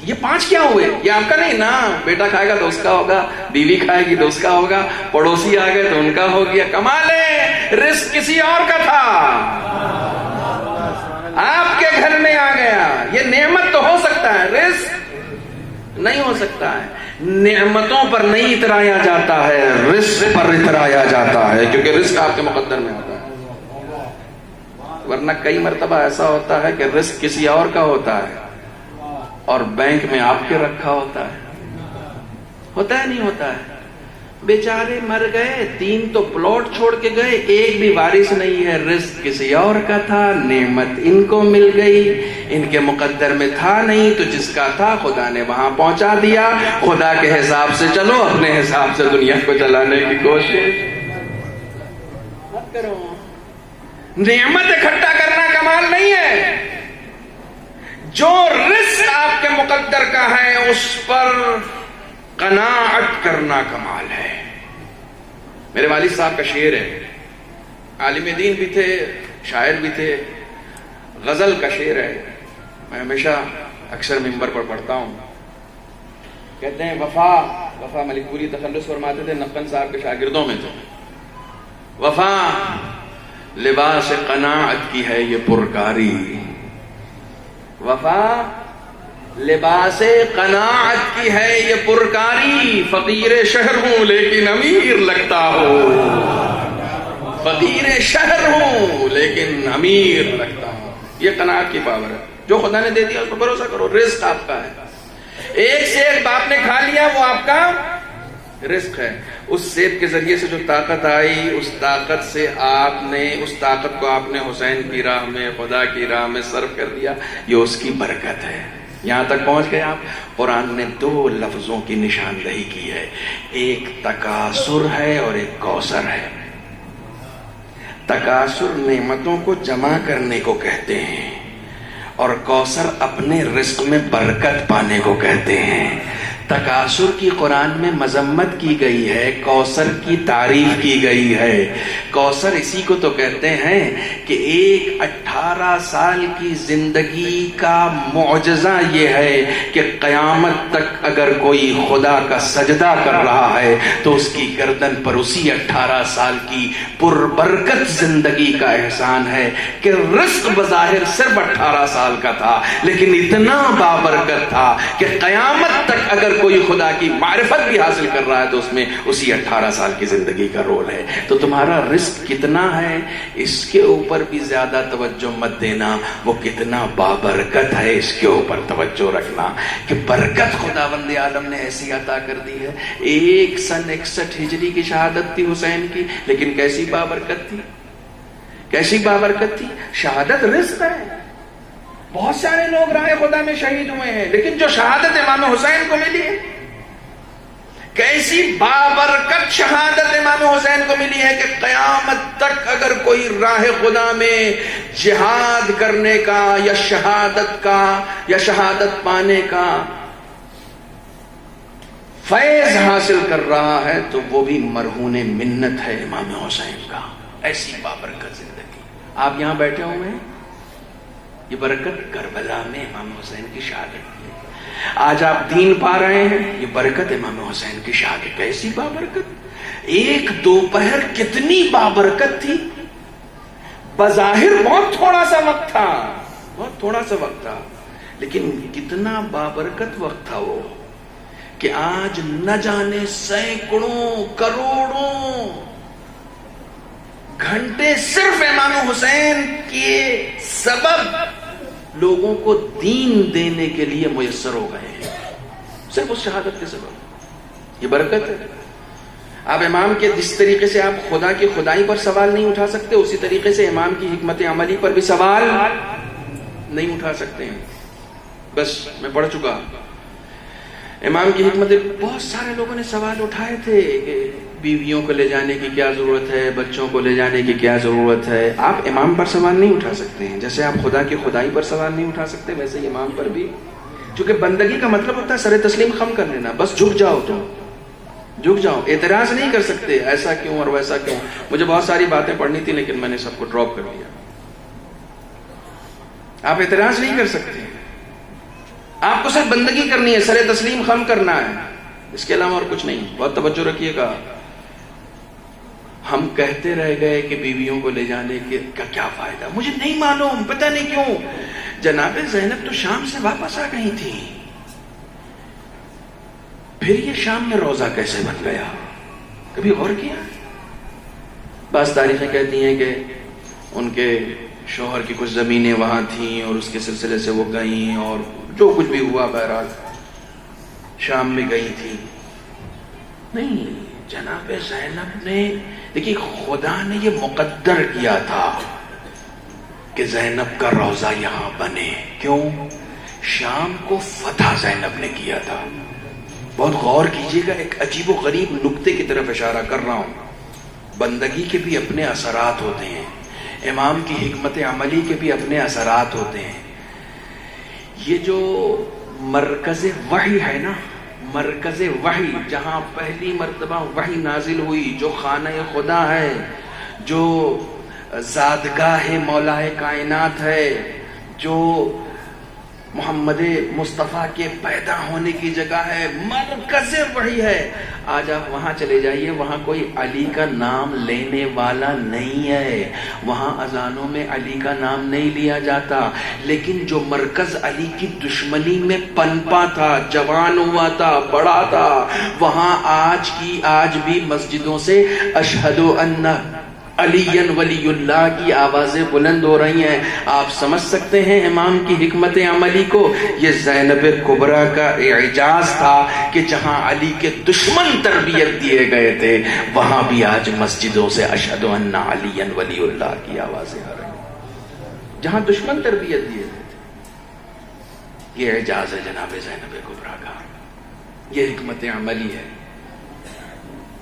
یہ 5 کیا ہوئے؟ یہ آپ کا نہیں نا. بیٹا کھائے گا تو اس کا ہوگا، بیوی کھائے گی تو اس کا ہوگا، پڑوسی آ گئے تو ان کا ہو گیا. کمال ہے، رزق کسی اور کا تھا، آپ کے گھر میں آ گیا. یہ نعمت تو ہو سکتا ہے، رزق نہیں ہو سکتا ہے. نعمتوں پر نہیں اترایا جاتا ہے، رزق پر اترایا جاتا ہے، کیونکہ رزق آپ کے مقدر میں ہوتا ہے. ورنہ کئی مرتبہ ایسا ہوتا ہے کہ رزق کسی اور کا ہوتا ہے اور بینک میں آپ کے رکھا ہوتا ہے. ہوتا ہے نہیں ہوتا ہے؟ بیچارے مر گئے، 3 تو پلاٹ چھوڑ کے گئے، 1 بھی وارث نہیں ہے. رزق کسی اور کا تھا، نعمت ان کو مل گئی، ان کے مقدر میں تھا نہیں، تو جس کا تھا خدا نے وہاں پہنچا دیا. خدا کے حساب سے چلو، اپنے حساب سے دنیا کو چلانے کی کوشش مت کرو. نعمت اکٹھا کرنا کمال نہیں ہے، جو رزق آپ کے مقدر کا ہے اس پر قناعت کرنا کمال ہے. میرے والد صاحب کا شعر ہے، عالم دین بھی تھے، شاعر بھی تھے. غزل کا شعر ہے، میں ہمیشہ اکثر ممبر پر پڑھتا ہوں. کہتے ہیں وفا ملک پوری تخلص فرماتے تھے، نقن صاحب کے شاگردوں میں تھے. وفا لباس قناعت کی ہے یہ پرکاری، وفا لباس قناعت کی ہے یہ پرکاری. فقیر شہر ہوں لیکن امیر لگتا ہوں، فقیر شہر ہوں لیکن امیر لگتا ہوں. یہ قناعت کی پاور ہے. جو خدا نے دے دیا اس پر بھروسہ کرو. رزق آپ کا ہے. 1 سیب آپ نے کھا لیا، وہ آپ کا رزق ہے. اس سیب کے ذریعے سے جو طاقت آئی، اس طاقت سے آپ نے، اس طاقت کو آپ نے حسین کی راہ میں، خدا کی راہ میں صرف کر دیا. یہ اس کی برکت ہے. یہاں تک پہنچ گئے آپ. قرآن نے 2 لفظوں کی نشاندہی کی ہے، ایک تکاثر ہے اور ایک کوثر ہے. تکاثر نعمتوں کو جمع کرنے کو کہتے ہیں، اور کوثر اپنے رزق میں برکت پانے کو کہتے ہیں. تکاثر کی قرآن میں مذمت کی گئی ہے، کوثر کی تعریف کی گئی ہے. کوثر اسی کو تو کہتے ہیں کہ ایک 18 سال کی زندگی کا معجزہ یہ ہے کہ قیامت تک اگر کوئی خدا کا سجدہ کر رہا ہے تو اس کی گردن پر اسی 18 سال کی پربرکت زندگی کا احسان ہے کہ رزق بظاہر صرف 18 سال کا تھا، لیکن اتنا بابرکت تھا کہ قیامت تک اگر کوئی خدا کی معرفت بھی حاصل کر رہا ہے تو اس میں اسی 18 سال کی زندگی کا رول ہے. تو تمہارا رزق کتنا ہے اس کے اوپر بھی زیادہ توجہ مت دینا، وہ کتنا بابرکت ہے اس کے اوپر توجہ رکھنا کہ برکت خداوند عالم نے ایسی عطا کر دی ہے. 1 سن 61 ہجری کی شہادت تھی حسین کی، لیکن کیسی بابرکت تھی، کیسی بابرکت تھی. شہادت رزق ہے. بہت سارے لوگ راہ خدا میں شہید ہوئے ہیں، لیکن جو شہادت امام حسین کو ملی ہے، کیسی بابرکت شہادت امام حسین کو ملی ہے کہ قیامت تک اگر کوئی راہ خدا میں جہاد کرنے کا یا شہادت کا یا شہادت پانے کا فیض حاصل کر رہا ہے تو وہ بھی مرہون منت ہے امام حسین کا. ایسی بابرکت زندگی. آپ یہاں بیٹھے ہوئے ہیں, یہ برکت کربلا میں امام حسین کی شہادت کی ہے. آج آپ دین پا رہے ہیں, یہ برکت امام حسین کی شہادت. کیسی بابرکت. ایک دوپہر کتنی بابرکت تھی. بظاہر بہت تھوڑا سا وقت تھا, بہت تھوڑا سا وقت تھا, لیکن کتنا بابرکت وقت تھا وہ, کہ آج نہ جانے سینکڑوں کروڑوں گھنٹے صرف امام حسین کے سبب لوگوں کو دین دینے کے لیے میسر ہو گئے ہیں, صرف اس شہادت کے سبب. یہ برکت ہے. آپ امام کے جس طریقے سے آپ خدا کی خدائی پر سوال نہیں اٹھا سکتے, اسی طریقے سے امام کی حکمت عملی پر بھی سوال نہیں اٹھا سکتے ہیں. بس میں پڑھ چکا امام کی حکمت. بہت سارے لوگوں نے سوال اٹھائے تھے کہ بیویوں کو لے جانے کی کیا ضرورت ہے, بچوں کو لے جانے کی کیا ضرورت ہے. آپ امام پر سوال نہیں اٹھا سکتے ہیں. جیسے آپ خدا کی خدائی پر سوال نہیں اٹھا سکتے, ویسے امام پر بھی. چونکہ بندگی کا مطلب ہوتا ہے سر تسلیم خم کر لینا, بس جھک جاؤ, تم جھک جاؤ. اعتراض نہیں کر سکتے ایسا کیوں اور ویسا کیوں. مجھے بہت ساری باتیں پڑھنی تھی لیکن میں نے سب کو ڈراپ کر دیا. آپ اعتراض نہیں کر سکتے. آپ کو صرف بندگی کرنی ہے, سر تسلیم خم کرنا ہے, اس کے علاوہ اور کچھ نہیں. بہت توجہ رکھیے گا. ہم کہتے رہ گئے کہ بیویوں کو لے جانے کا کیا فائدہ. مجھے نہیں معلوم, پتہ نہیں کیوں. جناب زینب تو شام سے واپس آ گئی تھی, پھر یہ شام میں روزہ کیسے بن گیا, کبھی غور کیا؟ بعض تاریخیں کہتی ہیں کہ ان کے شوہر کی کچھ زمینیں وہاں تھیں اور اس کے سلسلے سے وہ گئیں, اور جو کچھ بھی ہوا بہرحال شام میں گئی تھی. نہیں, جناب زینب نے, دیکھیے خدا نے یہ مقدر کیا تھا کہ زینب کا روزہ یہاں بنے. کیوں؟ شام کو فتح زینب نے کیا تھا. بہت غور کیجیے گا, ایک عجیب و غریب نقطے کی طرف اشارہ کر رہا ہوں. بندگی کے بھی اپنے اثرات ہوتے ہیں, امام کی حکمت عملی کے بھی اپنے اثرات ہوتے ہیں. یہ جو مرکز وحی ہے نا, مرکز وحی, جہاں پہلی مرتبہ وحی نازل ہوئی, جو خانہ خدا ہے, جو زادگاہ مولا کائنات ہے, جو محمد مصطفیٰ کے پیدا ہونے کی جگہ ہے, مرکز وحی ہے. آج آپ وہاں چلے جائیے, وہاں کوئی علی کا نام لینے والا نہیں ہے, وہاں اذانوں میں علی کا نام نہیں لیا جاتا. لیکن جو مرکز علی کی دشمنی میں پنپا تھا, جوان ہوا تھا, بڑا تھا, وہاں آج بھی مسجدوں سے اشہد ان علی ولی اللہ کی آوازیں بلند ہو رہی ہیں. آپ سمجھ سکتے ہیں امام کی حکمت عملی کو. یہ زینب کبریٰ کا اعجاز تھا کہ جہاں علی کے دشمن تربیت دیے گئے تھے, وہاں بھی آج مسجدوں سے اشہد ان علی ولی اللہ کی آوازیں آ رہی ہیں, جہاں دشمن تربیت دیے گئے تھے. یہ اعجاز ہے جناب زینب کبریٰ کا, یہ حکمت عملی ہے.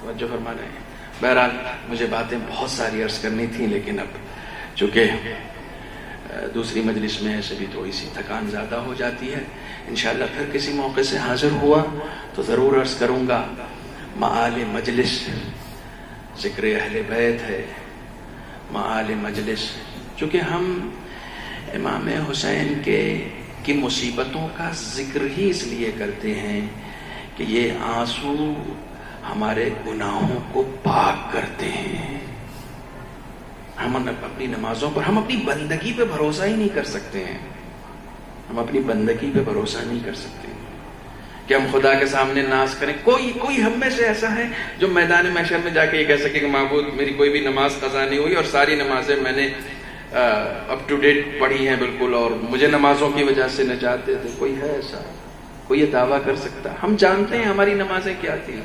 توجہ فرما رہے ہیں. بہرحال مجھے باتیں بہت ساری عرض کرنی تھیں, لیکن اب چونکہ دوسری مجلس میں ایسے بھی تھوڑی سی تھکان زیادہ ہو جاتی ہے. انشاءاللہ پھر کسی موقع سے حاضر ہوا تو ضرور عرض کروں گا. معال مجلس ذکر اہل بیت ہے, معال مجلس, چونکہ ہم امام حسین کی مصیبتوں کا ذکر ہی اس لیے کرتے ہیں کہ یہ آنسو ہمارے گناہوں کو پاک کرتے ہیں. ہم اپنی نمازوں پر, ہم اپنی بندگی پہ بھروسہ ہی نہیں کر سکتے ہیں. ہم اپنی بندگی پہ بھروسہ نہیں کر سکتے کہ ہم خدا کے سامنے ناز کریں. کوئی ہم میں سے ایسا ہے جو میدان محشر میں جا کے یہ کہہ سکے کہ معبود میری کوئی بھی نماز قضا نہیں ہوئی اور ساری نمازیں میں نے اپ ٹو ڈیٹ پڑھی ہیں بالکل, اور مجھے نمازوں کی وجہ سے نجات دے دے؟ کوئی ہے ایسا؟ کوئی یہ دعویٰ کر سکتا؟ ہم جانتے ہیں ہماری نمازیں کیا تھیں.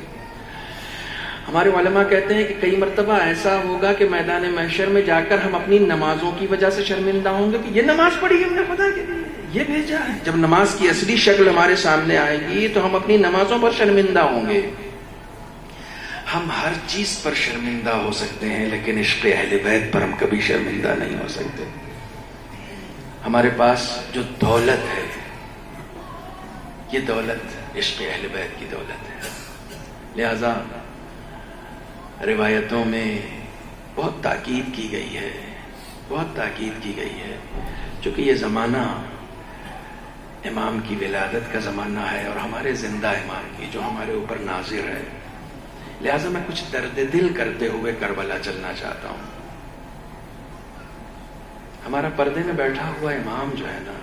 ہمارے علماء کہتے ہیں کہ کئی مرتبہ ایسا ہوگا کہ میدان محشر میں جا کر ہم اپنی نمازوں کی وجہ سے شرمندہ ہوں گے کہ یہ نماز پڑھی ہم نے خدا کے لیے, یہ بھیجا ہے. جب نماز کی اصلی شکل ہمارے سامنے آئے گی تو ہم اپنی نمازوں پر شرمندہ ہوں گے. ہم ہر چیز پر شرمندہ ہو سکتے ہیں, لیکن عشق اہل بیت پر ہم کبھی شرمندہ نہیں ہو سکتے. ہمارے پاس جو دولت ہے, یہ دولت عشق اہل بیت کی دولت ہے. لہذا روایتوں میں بہت تاکید کی گئی ہے، بہت تاکید کی گئی ہے، چونکہ یہ زمانہ امام کی ولادت کا زمانہ ہے اور ہمارے زندہ امام کی جو ہمارے اوپر ناظر ہے، لہٰذا میں کچھ درد دل کرتے ہوئے کربلا چلنا چاہتا ہوں۔ ہمارا پردے میں بیٹھا ہوا امام جو ہے نا،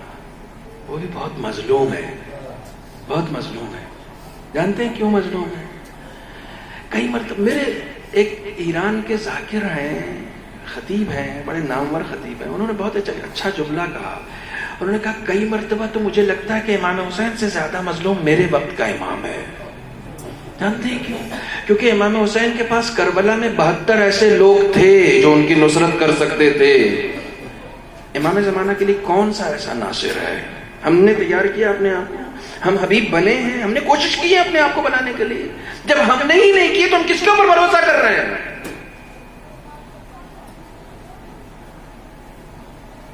وہ بھی بہت مظلوم ہے، بہت مظلوم ہے۔ جانتے ہیں کیوں مظلوم ہے؟ کئی مرتبہ میرے ایک ایران کے ذاکر ہیں، خطیب ہیں، بڑے نامور خطیب ہیں، انہوں نے بہت اچھا جملہ کہا۔ انہوں نے کہا کئی مرتبہ تو مجھے لگتا ہے کہ امام حسین سے زیادہ مظلوم میرے وقت کا امام ہے۔ جانتے ہیں کیوں؟ کیونکہ امام حسین کے پاس کربلا میں 72 ایسے لوگ تھے جو ان کی نصرت کر سکتے تھے۔ امام زمانہ کے لیے کون سا ایسا ناصر ہے؟ ہم نے تیار کیا اپنے آپ کو، ہم حبیب بنے ہیں، ہم نے کوشش کی ہے اپنے آپ کو بنانے کے لیے۔ جب ہم نے ہی نہیں کی تو ہم کس کے اوپر بھروسہ کر رہے ہیں؟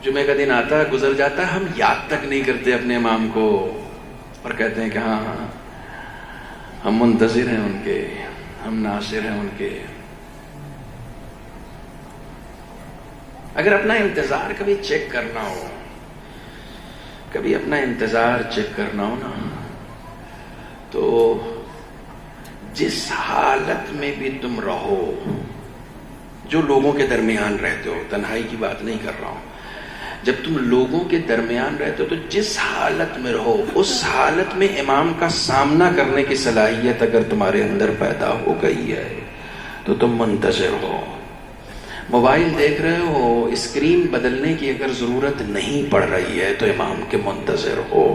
جمعے کا دن آتا ہے، گزر جاتا ہے، ہم یاد تک نہیں کرتے اپنے امام کو اور کہتے ہیں کہ ہاں ہم منتظر ہیں ان کے، ہم ناصر ہیں ان کے۔ اگر اپنا انتظار کبھی چیک کرنا ہو، کبھی اپنا انتظار چیک کرنا ہو نا، تو جس حالت میں بھی تم رہو، جو لوگوں کے درمیان رہتے ہو، تنہائی کی بات نہیں کر رہا ہوں، جب تم لوگوں کے درمیان رہتے ہو تو جس حالت میں رہو، اس حالت میں امام کا سامنا کرنے کی صلاحیت اگر تمہارے اندر پیدا ہو گئی ہے تو تم منتظر ہو۔ موبائل دیکھ رہے ہو، اسکرین بدلنے کی اگر ضرورت نہیں پڑ رہی ہے تو امام کے منتظر ہو،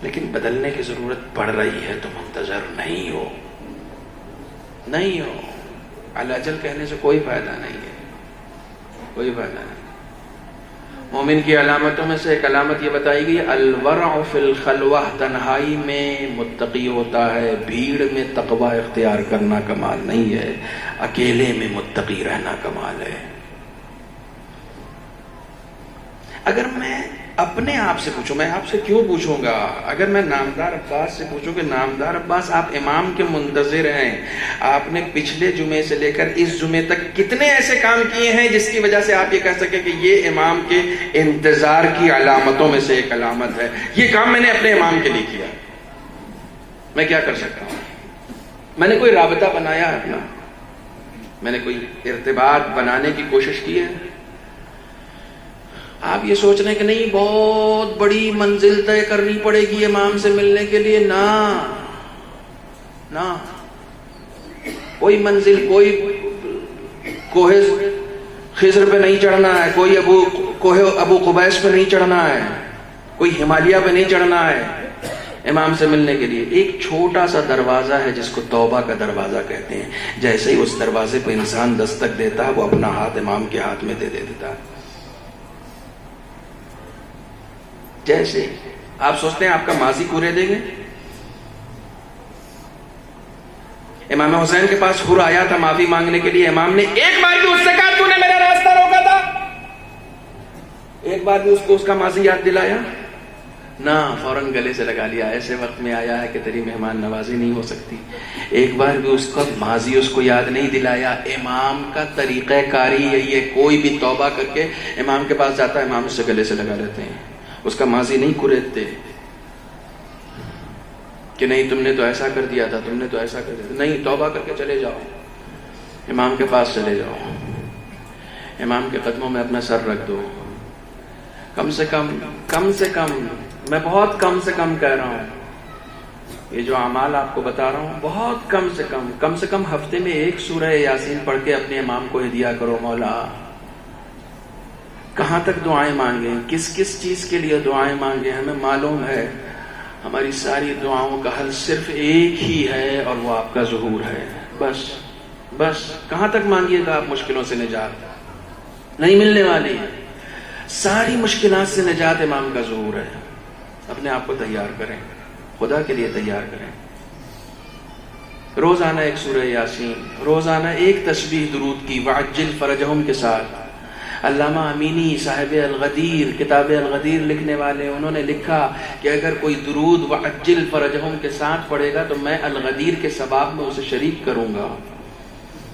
لیکن بدلنے کی ضرورت پڑ رہی ہے تو منتظر نہیں ہو، نہیں ہو۔ الاجل کہنے سے کوئی فائدہ نہیں ہے، کوئی فائدہ نہیں۔ مومن کی علامتوں میں سے ایک علامت یہ بتائی گئی، الورع فی الخلوہ، تنہائی میں متقی ہوتا ہے، بھیڑ میں تقوی اختیار کرنا کمال نہیں ہے، اکیلے میں متقی رہنا کمال ہے۔ اگر میں اپنے آپ سے پوچھوں، میں آپ سے کیوں پوچھوں گا؟ اگر میں نامدار عباس سے پوچھوں کہ نامدار عباس آپ امام کے منتظر ہیں، آپ نے پچھلے جمعے سے لے کر اس جمعے تک کتنے ایسے کام کیے ہیں جس کی وجہ سے آپ یہ کہہ سکیں کہ یہ امام کے انتظار کی علامتوں میں سے ایک علامت ہے، یہ کام میں نے اپنے امام کے لیے کیا، میں کیا کر سکتا ہوں؟ میں نے کوئی رابطہ بنایا ہے اپنا، میں نے کوئی ارتباط بنانے کی کوشش کی ہے؟ آپ یہ سوچ رہے ہیں کہ نہیں بہت بڑی منزل طے کرنی پڑے گی امام سے ملنے کے لیے، نہ کوئی منزل، کوئی کوہ خضر پہ نہیں چڑھنا ہے، کوئی کوہ ابو قبیس پہ نہیں چڑھنا ہے، کوئی ہمالیہ پہ نہیں چڑھنا ہے امام سے ملنے کے لیے۔ ایک چھوٹا سا دروازہ ہے جس کو توبہ کا دروازہ کہتے ہیں، جیسے ہی اس دروازے پہ انسان دستک دیتا ہے وہ اپنا ہاتھ امام کے ہاتھ میں دے دیتا ہے۔ جیسے آپ سوچتے ہیں آپ کا ماضی پورے دیں گے؟ امام حسین کے پاس حر آیا تھا معافی مانگنے کے لیے، امام نے ایک بار بھی اس سے کہا تو نے میرا راستہ روکا تھا؟ ایک بار بھی اس کو اس کا ماضی یاد دلایا؟ نہ، فوراً گلے سے لگا لیا، ایسے وقت میں آیا ہے کہ تیری مہمان نوازی نہیں ہو سکتی۔ ایک بار بھی اس کا ماضی اس کو یاد نہیں دلایا۔ امام کا طریقہ کاری یہی ہے، کوئی بھی توبہ کر کے امام کے پاس جاتا ہے، امام اس سے گلے سے لگا لیتے ہیں، اس کا ماضی نہیں کریدتے کہ نہیں تم نے تو ایسا کر دیا تھا، تم نے تو ایسا کر دیا تھا، نہیں، توبہ کر کے چلے جاؤ، امام کے پاس چلے جاؤ، امام کے قدموں میں اپنا سر رکھ دو۔ کم سے کم میں بہت کم سے کم کہہ رہا ہوں، یہ جو اعمال آپ کو بتا رہا ہوں، بہت کم سے کم ہفتے میں ایک سورہ یاسین پڑھ کے اپنے امام کو ہدیہ کرو۔ مولا کہاں تک دعائیں مانگیں، کس چیز کے لیے دعائیں مانگیں؟ ہمیں معلوم ہے ہماری ساری دعاؤں کا حل صرف ایک ہی ہے اور وہ آپ کا ظہور ہے۔ بس کہاں تک مانگیے گا آپ مشکلوں سے نجات؟ نہیں ملنے والی، ساری مشکلات سے نجات امام کا ظہور ہے۔ اپنے آپ کو تیار کریں، خدا کے لیے تیار کریں۔ روزانہ ایک سورہ یاسین، روزانہ ایک تسبیح درود کی وعجل فرجہم کے ساتھ۔ علامہ امینی صاحب الغدیر، کتاب الغدیر لکھنے والے، انہوں نے لکھا کہ اگر کوئی درود وعجل فرجہم کے ساتھ پڑھے گا تو میں الغدیر کے ثواب میں اسے شریک کروں گا۔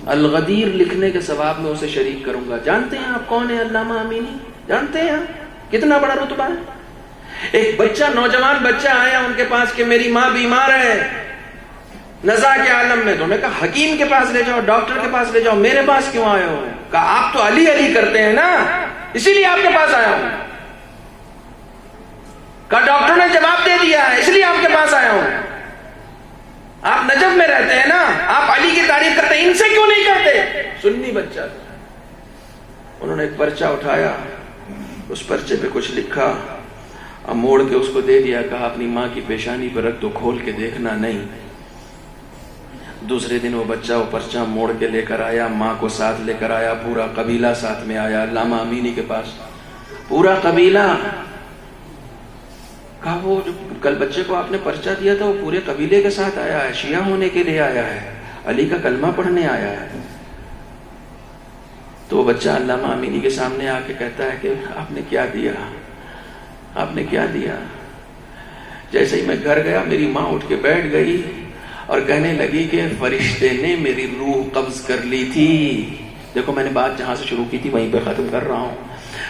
الغدیر لکھنے کے ثواب میں اسے شریک کروں گا. جانتے ہیں آپ کون ہے علامہ امینی؟ جانتے ہیں آپ کتنا بڑا رتبہ ہے؟ ایک بچہ، نوجوان بچہ آیا ان کے پاس کہ میری ماں بیمار ہے نزا کے عالم میں. تو انہوں نے کہا حکیم کے پاس لے جاؤ، ڈاکٹر کے پاس لے جاؤ، میرے پاس کیوں آئے ہو؟ کہا آپ تو علی علی کرتے ہیں نا، اسی لیے آپ کے پاس آیا ہوں. کہا ڈاکٹر نے جواب دے دیا ہے، اس لیے آپ کے پاس آیا ہوں. آپ نجف میں رہتے ہیں نا، آپ علی کی تعریف کرتے ہیں، ان سے کیوں نہیں کرتے؟ سنی بچہ. انہوں نے ایک پرچہ اٹھایا، اس پرچے پہ کچھ لکھا، اب موڑ کے اس کو دے دیا. کہا اپنی ماں کی پیشانی پر رکھ دو، کھول کے دیکھنا نہیں. دوسرے دن وہ بچہ وہ پرچہ موڑ کے لے کر آیا، ماں کو ساتھ لے کر آیا، پورا قبیلہ ساتھ میں آیا علامہ امینی کے پاس، پورا قبیلہ. کہا وہ جو کل بچے کو آپ نے پرچہ دیا تھا وہ پورے قبیلے کے ساتھ آیا ہے، شیعہ ہونے کے لیے آیا ہے، علی کا کلمہ پڑھنے آیا ہے. تو وہ بچہ علامہ امینی کے سامنے آ کے کہتا ہے کہ آپ نے کیا دیا، آپ نے کیا دیا؟ جیسے ہی میں گھر گیا میری ماں اٹھ کے بیٹھ گئی اور کہنے لگی کہ فرشتے نے میری روح قبض کر لی تھی. دیکھو میں نے بات جہاں سے شروع کی تھی وہیں پہ ختم کر رہا ہوں.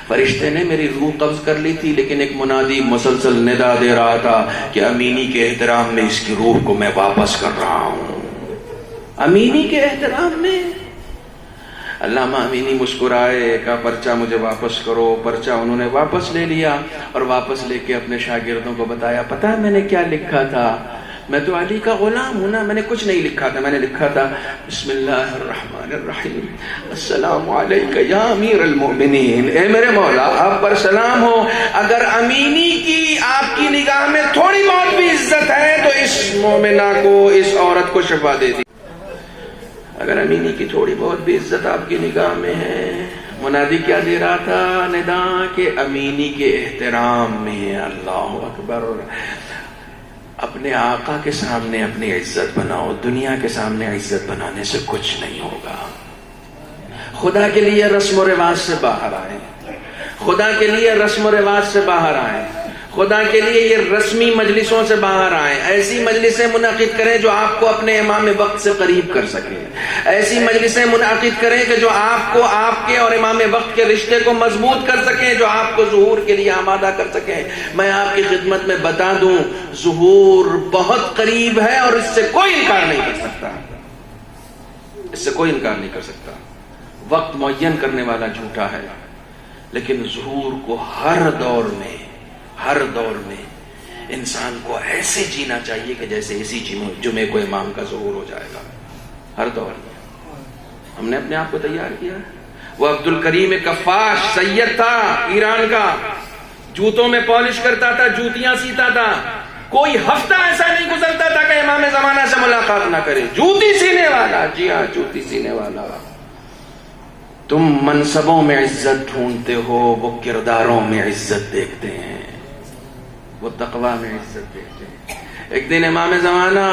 فرشتے نے میری روح قبض کر لی تھی، لیکن ایک منادی مسلسل ندا دے رہا تھا کہ امینی کے احترام میں اس کی روح کو میں واپس کر رہا ہوں. امینی کے احترام میں. علامہ امینی مسکرائے، کہا پرچہ مجھے واپس کرو. پرچہ انہوں نے واپس لے لیا اور واپس لے کے اپنے شاگردوں کو بتایا، پتہ ہے میں نے کیا لکھا تھا؟ میں تو علی کا غلام ہوں نا، میں نے کچھ نہیں لکھا تھا، میں نے لکھا تھا بسم اللہ الرحمن الرحیم السلام علیکہ یا امیر المؤمنین، اے میرے مولا آپ پر سلام ہو. اگر امینی کی آپ کی نگاہ میں تھوڑی بہت بھی عزت ہے تو اس مومنہ کو، اس عورت کو شفا دے دی. اگر امینی کی تھوڑی بہت بھی عزت آپ کی نگاہ میں ہے. منادی کیا دے رہا تھا ندا کہ امینی کے احترام میں. اللہ اکبر. اپنے آقا کے سامنے اپنی عزت بناؤ، دنیا کے سامنے عزت بنانے سے کچھ نہیں ہوگا. خدا کے لیے رسم و رواج سے باہر آئیں، خدا کے لیے رسم و رواج سے باہر آئیں، خدا کے لیے یہ رسمی مجلسوں سے باہر آئیں. ایسی مجلسیں منعقد کریں جو آپ کو اپنے امام وقت سے قریب کر سکیں. ایسی مجلسیں منعقد کریں کہ جو آپ کو آپ کے اور امام وقت کے رشتے کو مضبوط کر سکیں، جو آپ کو ظہور کے لیے آمادہ کر سکیں. میں آپ کی خدمت میں بتا دوں ظہور بہت قریب ہے اور اس سے کوئی انکار نہیں کر سکتا، اس سے کوئی انکار نہیں کر سکتا. وقت معین کرنے والا جھوٹا ہے، لیکن ظہور کو ہر دور میں انسان کو ایسے جینا چاہیے کہ جیسے اسی جمعے کو امام کا ظہور ہو جائے گا. ہر دور میں ہم نے اپنے آپ کو تیار کیا. وہ عبد الکریم کفاش سید تھا ایران کا، جوتوں میں پالش کرتا تھا، جوتیاں سیتا تھا. کوئی ہفتہ ایسا نہیں گزرتا تھا کہ امام زمانہ سے ملاقات نہ کرے. جوتی سینے والا، جی ہاں جوتی سینے والا. تم منصبوں میں عزت ڈھونڈتے ہو، وہ کرداروں میں عزت دیکھتے ہیں، وہ تقوی میں عزت دیکھتے ہیں. ایک دن امام زمانہ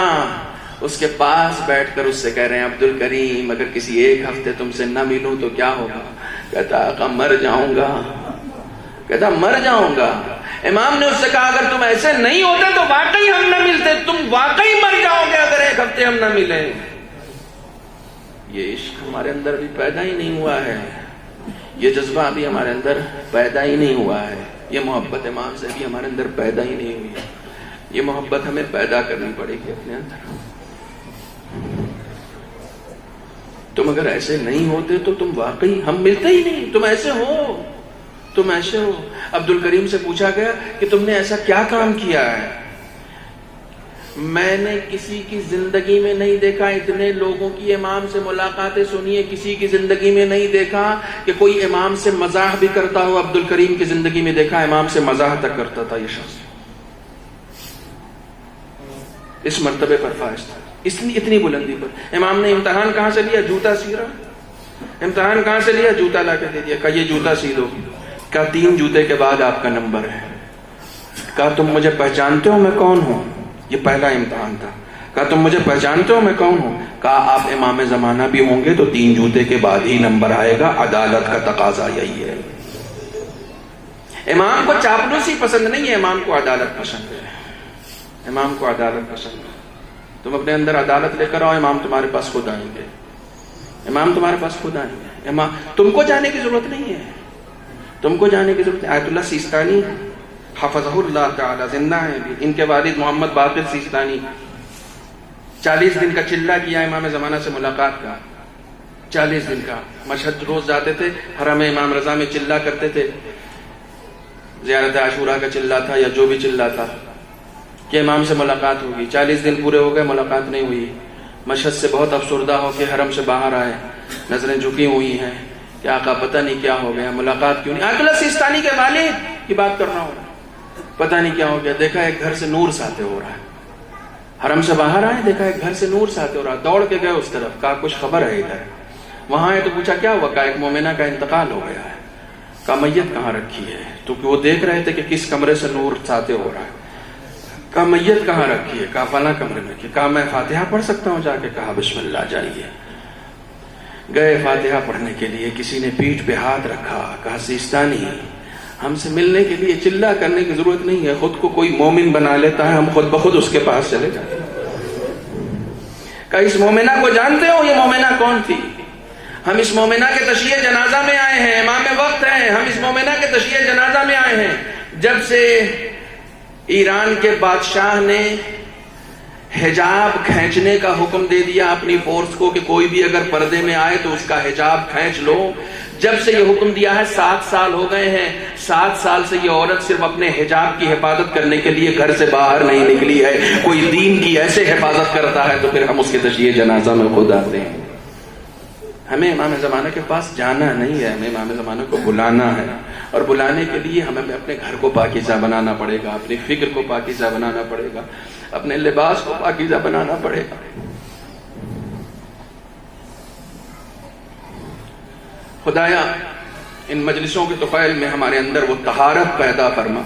اس کے پاس بیٹھ کر اس سے کہہ رہے ہیں عبد الکریم اگر کسی ایک ہفتے تم سے نہ ملوں تو کیا ہوگا؟ کہتا آقا مر جاؤں گا. کہتا مر جاؤں گا. امام نے اس سے کہا اگر تم ایسے نہیں ہوتے تو واقعی ہم نہ ملتے، تم واقعی مر جاؤ گے اگر ایک ہفتے ہم نہ ملیں. یہ عشق ہمارے اندر بھی پیدا ہی نہیں ہوا ہے، یہ جذبہ ابھی ہمارے اندر پیدا ہی نہیں ہوا ہے، یہ محبت امام سے بھی ہمارے اندر پیدا ہی نہیں ہوئی ہے. یہ محبت ہمیں پیدا کرنی پڑے گی اپنے اندر. تم اگر ایسے نہیں ہوتے تو تم واقعی ہم ملتے ہی نہیں. تم ایسے ہو، تم ایسے ہو. عبد الکریم سے پوچھا گیا کہ تم نے ایسا کیا کام کیا ہے؟ میں نے کسی کی زندگی میں نہیں دیکھا، اتنے لوگوں کی امام سے ملاقاتیں سنی ہے، کسی کی زندگی میں نہیں دیکھا کہ کوئی امام سے مزاح بھی کرتا ہو. عبد الکریم کی زندگی میں دیکھا امام سے مزاح تک کرتا تھا یہ شخص. اس مرتبے پر فائز تھا، اتنی بلندی پر. امام نے امتحان کہاں سے لیا؟ جوتا سی رہا. امتحان کہاں سے لیا؟ جوتا لا کے دے دیا. کہا یہ جوتا سی دو. کہا 3 جوتے کے بعد آپ کا نمبر ہے. کہا تم مجھے پہچانتے ہو میں کون ہوں؟ یہ پہلا امتحان تھا. کہا تم مجھے پہچانتے ہو میں کون ہوں؟ کہا آپ امام زمانہ بھی ہوں گے تو 3 جوتے کے بعد ہی نمبر آئے گا، عدالت کا تقاضا یہی ہے. امام کو چاپلوسی پسند نہیں ہے، امام کو عدالت پسند ہے. امام کو عدالت پسند ہے. تم اپنے اندر عدالت لے کر آؤ، امام تمہارے پاس خود آئیں گے. امام تمہارے پاس خدا نہیں ہے، امام تم کو جانے کی ضرورت نہیں ہے، تم کو جانے کی ضرورت ہے۔ آیت اللہ سیستانی حفظہ اللہ تعالی زندہ ہیں بھی، ان کے والد محمد باقر سیستانی 40 دن کا چلہ کیا امام زمانہ سے ملاقات کا، 40 دن کا مشہد روز جاتے تھے، حرم امام رضا میں چلہ کرتے تھے، زیارت عاشورہ کا چلہ تھا یا جو بھی چلہ تھا کہ امام سے ملاقات ہوگی۔ 40 دن پورے ہو گئے، ملاقات نہیں ہوئی، مشہد سے بہت افسردہ ہو کے حرم سے باہر آئے، نظریں جھکی ہوئی ہیں کہ آقا پتہ نہیں کیا ہو گیا، ملاقات کیوں نہیں۔ آیت اللہ سیستانی کے والد کی بات کر رہا ہوں، پتہ نہیں کیا ہو گیا، دیکھا ایک گھر سے نور ساطع ہو رہا ہے، حرم سے باہر آئے، دیکھا ایک گھر سے نور ساطع ہو رہا ہے، دوڑ کے گئے اس طرف، کہا کچھ خبر ہے ادھر؟ وہاں ہے تو پوچھا کیا ہوا؟ کہا ایک مومنہ کا انتقال ہو گیا ہے۔ کہا میت کہاں رکھی ہے؟ تو وہ دیکھ رہے تھے کہ کس کمرے سے نور ساطع ہو رہا ہے۔ کہا میت کہاں رکھی ہے؟ کہا فلاں کمرے میں رکھی۔ کہا میں فاتحہ پڑھ سکتا ہوں جا کے؟ کہا بسم اللہ جائیے۔ گئے فاتحہ پڑھنے کے لیے، کسی نے پیٹھ پہ ہاتھ رکھا، کہا سیستانی ہم سے ملنے کے لیے چلہ کرنے کی ضرورت نہیں ہے، خود کو کوئی مومن بنا لیتا ہے، ہم خود بخود اس کے پاس چلے جاتے ہیں۔ کہا اس مومنہ کو جانتے ہو؟ یہ مومنہ کون تھی؟ ہم اس مومنہ کے تشییع جنازہ میں آئے ہیں، امام وقت ہیں، ہم اس مومنہ کے تشییع جنازہ میں آئے ہیں۔ جب سے ایران کے بادشاہ نے حجاب کھینچنے کا حکم دے دیا اپنی فورس کو کہ کوئی بھی اگر پردے میں آئے تو اس کا حجاب کھینچ لو، جب سے یہ حکم دیا ہے 7 سال ہو گئے ہیں، 7 سال سے یہ عورت صرف اپنے حجاب کی حفاظت کرنے کے لیے گھر سے باہر نہیں نکلی ہے۔ کوئی دین کی ایسے حفاظت کرتا ہے تو پھر ہم اس کے تشییع جنازہ میں خود آتے ہیں۔ ہمیں امام زمانہ کے پاس جانا نہیں ہے، ہمیں امام زمانہ کو بلانا ہے، اور بلانے کے لیے ہمیں اپنے گھر کو پاکیزہ بنانا پڑے گا، اپنی فکر کو پاکیزہ بنانا پڑے گا، اپنے لباس کو پاکیزہ بنانا پڑے گا۔ خدایا ان مجلسوں کے طفیل میں ہمارے اندر وہ طہارت پیدا فرما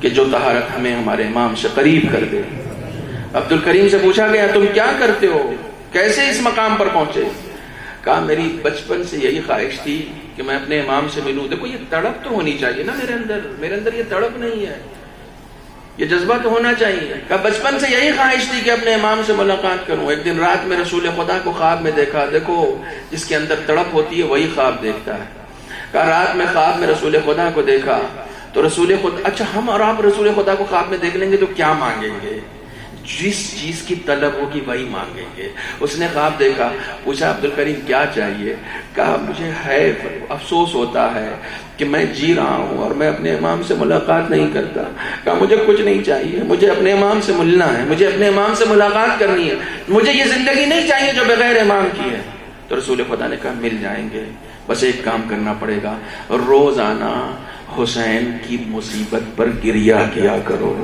کہ جو طہارت ہمیں ہمارے امام سے قریب کر دے۔ عبد الکریم سے پوچھا گیا تم کیا کرتے ہو، کیسے اس مقام پر پہنچے؟ کہا میری بچپن سے یہی خواہش تھی کہ میں اپنے امام سے ملوں۔ دیکھو یہ تڑپ تو ہونی چاہیے نا میرے اندر یہ تڑپ نہیں ہے، یہ جذبہ تو ہونا چاہیے۔ کہا بچپن سے یہی خواہش تھی کہ اپنے امام سے ملاقات کروں۔ ایک دن رات میں رسول خدا کو خواب میں دیکھا۔ دیکھو جس کے اندر تڑپ ہوتی ہے وہی خواب دیکھتا ہے۔ کہا رات میں خواب میں رسول خدا کو دیکھا تو رسول خدا، اچھا ہم اور آپ رسول خدا کو خواب میں دیکھ لیں گے تو کیا مانگیں گے؟ جس چیز کی طلب ہوگی وہی مانگیں گے۔ اس نے خواب دیکھا، پوچھا عبد الکریم کیا چاہیے؟ کہا مجھے ہے افسوس ہوتا ہے کہ میں جی رہا ہوں اور میں اپنے امام سے ملاقات نہیں کرتا۔ کہا مجھے کچھ نہیں چاہیے، مجھے اپنے امام سے ملنا ہے، مجھے اپنے امام سے ملاقات کرنی ہے، مجھے یہ زندگی نہیں چاہیے جو بغیر امام کی ہے۔ تو رسول خدا نے کہا مل جائیں گے، بس ایک کام کرنا پڑے گا، روزانہ حسین کی مصیبت پر گریہ کیا کرو۔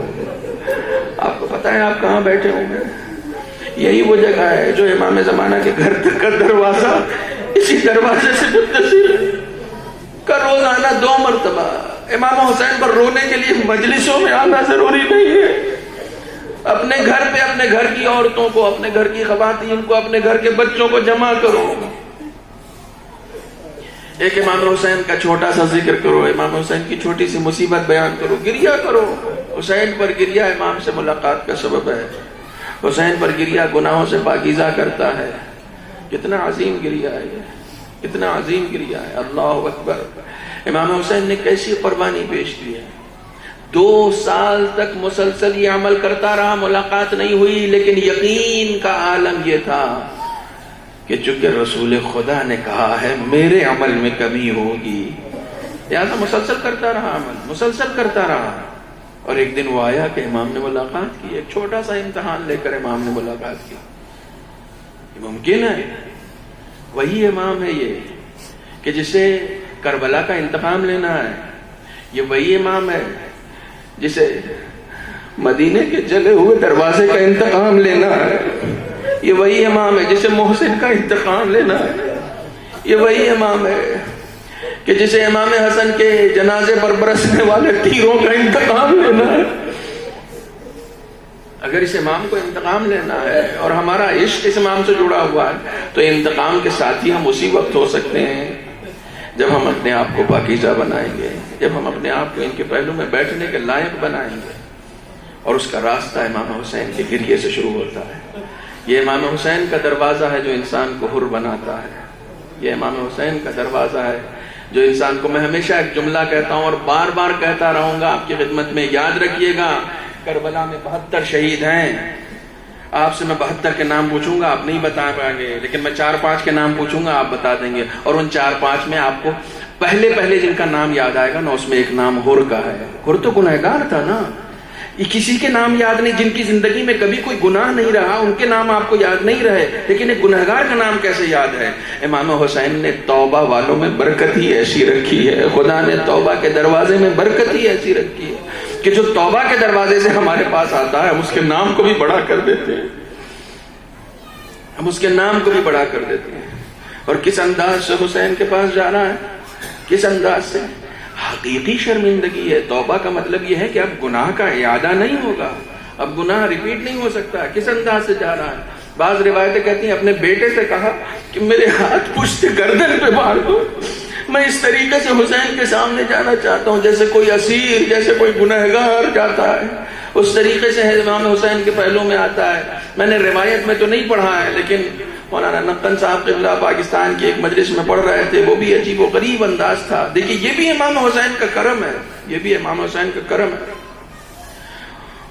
آپ کو پتا ہے آپ کہاں بیٹھے ہوں گے؟ یہی وہ جگہ ہے جو امام زمانہ کے گھر تک کا دروازہ، اسی دروازے سے متصل کا روزانہ 2 مرتبہ امام حسین پر رونے کے لیے مجلسوں میں آنا ضروری نہیں ہے۔ اپنے گھر پہ اپنے گھر کی عورتوں کو، اپنے گھر کی خواتین کو، اپنے گھر کے بچوں کو جمع کرو، ایک امام حسین کا چھوٹا سا ذکر کرو، امام حسین کی چھوٹی سی مصیبت بیان کرو، گریہ کرو۔ حسین پر گریہ امام سے ملاقات کا سبب ہے، حسین پر گریہ گناہوں سے پاکیزہ کرتا ہے۔ کتنا عظیم گریہ ہے یہ، کتنا عظیم گریہ ہے، اللہ اکبر۔ امام حسین نے کیسی قربانی پیش کی ہے، 2 سال تک مسلسل یہ عمل کرتا رہا، ملاقات نہیں ہوئی، لیکن یقین کا عالم یہ تھا کہ چونکہ رسول خدا نے کہا ہے میرے عمل میں کمی ہوگی، لہٰذا مسلسل کرتا رہا، عمل مسلسل کرتا رہا۔ اور ایک دن وہ آیا کہ امام نے ملاقات کی، ایک چھوٹا سا امتحان لے کر امام نے ملاقات کی۔ یہ ممکن ہے؟ وہی امام ہے یہ کہ جسے کربلا کا انتقام لینا ہے، یہ وہی امام ہے جسے مدینے کے جلے ہوئے دروازے کا انتقام لینا ہے، یہ وہی امام ہے جسے محسن کا انتقام لینا ہے، یہ وہی امام ہے کہ جسے امام حسن کے جنازے پر برسنے والے تیروں کا انتقام لینا ہے۔ اگر اس امام کو انتقام لینا ہے اور ہمارا عشق اس امام سے جڑا ہوا ہے تو انتقام کے ساتھی ہم اسی وقت ہو سکتے ہیں جب ہم اپنے آپ کو پاکیزہ بنائیں گے، جب ہم اپنے آپ کو ان کے پہلو میں بیٹھنے کے لائق بنائیں گے۔ اور اس کا راستہ امام حسین کے گریے سے شروع ہوتا ہے۔ یہ امام حسین کا دروازہ ہے جو انسان کو حر بناتا ہے۔ یہ امام حسین کا دروازہ ہے جو انسان کو، میں ہمیشہ ایک جملہ کہتا ہوں اور بار بار کہتا رہوں گا آپ کی خدمت میں، یاد رکھیے گا، کربلا میں 72 شہید ہیں، آپ سے میں 72 کے نام پوچھوں گا آپ نہیں بتا پائیں گے، لیکن میں 4-5 کے نام پوچھوں گا آپ بتا دیں گے، اور ان 4-5 میں آپ کو پہلے جن کا نام یاد آئے گا نا، اس میں ایک نام ہر کا ہے۔ ہر تو گنہگار تھا نا، یہ کسی کے نام یاد نہیں، جن کی زندگی میں کبھی کوئی گناہ نہیں رہا ان کے نام آپ کو یاد نہیں رہے، لیکن ایک گنہگار کا نام کیسے یاد ہے؟ امام حسین نے توبہ والوں میں برکت ہی ایسی رکھی ہے، خدا نے توبہ کے دروازے میں برکت ہی ایسی رکھی ہے کہ جو توبہ کے دروازے سے ہمارے پاس آتا ہے ہم اس کے نام کو بھی بڑا کر دیتے ہیں، ہم اس کے نام کو بھی بڑا کر دیتے ہیں۔ اور کس انداز سے حسین کے پاس جانا ہے، کس انداز سے؟ حقیقی شرمندگی ہے۔ توبہ کا مطلب یہ ہے کہ اب گناہ کا اعادہ نہیں ہوگا، اب گناہ ریپیٹ نہیں ہو سکتا۔ کس انداز سے جا رہا ہے؟ بعض روایتیں کہتی ہیں اپنے بیٹے سے کہا کہ میرے ہاتھ پشت گردن پہ باندھ دو، میں اس طریقے سے حسین کے سامنے جانا چاہتا ہوں جیسے کوئی اسیر، جیسے کوئی گنہگار جاتا ہے، اس طریقے سے امام حسین کے پہلو میں آتا ہے۔ میں نے روایت میں تو نہیں پڑھا ہے، لیکن مولانا نقن صاحب قبلہ پاکستان کی ایک مجلس میں پڑھ رہے تھے، وہ بھی عجیب و غریب انداز تھا۔ دیکھیے یہ بھی امام حسین کا کرم ہے، یہ بھی امام حسین کا کرم ہے۔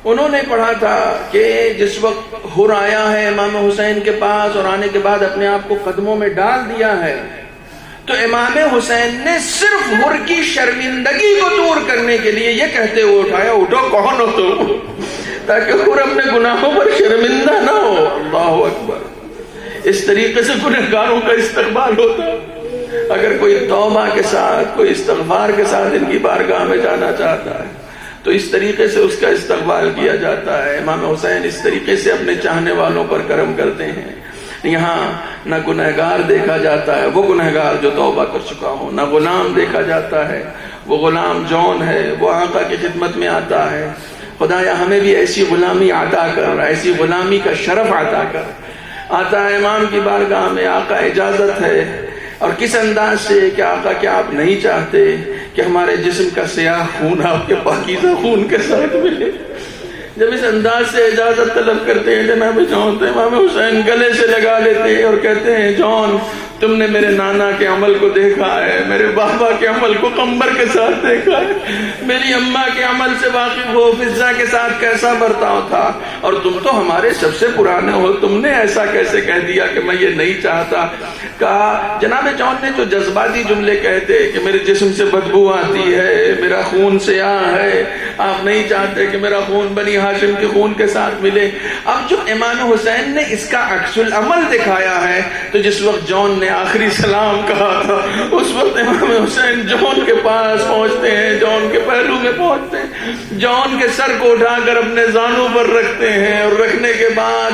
انہوں نے پڑھا تھا کہ جس وقت ہر آیا ہے امام حسین کے پاس اور آنے کے بعد اپنے آپ کو قدموں میں ڈال دیا ہے، تو امام حسین نے صرف ہر کی شرمندگی کو دور کرنے کے لیے یہ کہتے ہوئے اٹھایا، اٹھو کون ہو تم، تاکہ ہر اپنے گناہوں پر شرمندہ نہ ہو۔ اللہ اکبر! اس طریقے سے گنہگاروں کا استقبال ہوتا۔ اگر کوئی توبہ کے ساتھ، کوئی استغفار کے ساتھ ان کی بارگاہ میں جانا چاہتا ہے تو اس طریقے سے اس کا استقبال کیا جاتا ہے۔ امام حسین اس طریقے سے اپنے چاہنے والوں پر کرم کرتے ہیں۔ یہاں نہ گنہگار دیکھا جاتا ہے، وہ گنہگار جو توبہ کر چکا ہو، نہ غلام دیکھا جاتا ہے، وہ غلام جون ہے، وہ آقا کی خدمت میں آتا ہے، خدایا ہمیں بھی ایسی غلامی عطا کر، ایسی غلامی کا شرف عطا کر۔ آتا ہے امام کی بارگاہ میں، آقا اجازت ہے، اور کس انداز سے کہ آقا کیا آپ نہیں چاہتے کہ ہمارے جسم کا سیاہ خون آپ کے پاکیزہ خون کے ساتھ ملے؟ جب اس انداز سے اجازت طلب کرتے ہیں جناب جون، تو امام حسین گلے سے لگا لیتے ہیں اور کہتے ہیں جون تم نے میرے نانا کے عمل کو دیکھا ہے، میرے بابا کے عمل کو قمبر کے ساتھ دیکھا ہے، میری اماں کے عمل سے واقف ہو، فضہ کے ساتھ کیسا برتاؤ تھا، اور تم تو ہمارے سب سے پرانے ہو، تم نے ایسا کیسے کہہ دیا کہ میں یہ نہیں چاہتا؟ کہا جناب جون نے جو جذباتی جملے کہتے کہ میرے جسم سے بدبو آتی ہے، میرا خون سیاہ ہے، آپ نہیں چاہتے کہ میرا خون بنی ہاشم کے خون کے ساتھ ملے۔ اب جو امام حسین نے اس کا عکس العمل دکھایا ہے، تو جس وقت جون نے آخری سلام کہا تھا، اس وقت امام حسین جون کے پاس پہنچتے ہیں، جون کے پہلو میں پہنچتے ہیں، جون کے سر کو اٹھا کر اپنے زانوں پر رکھتے ہیں، اور رکھنے کے بعد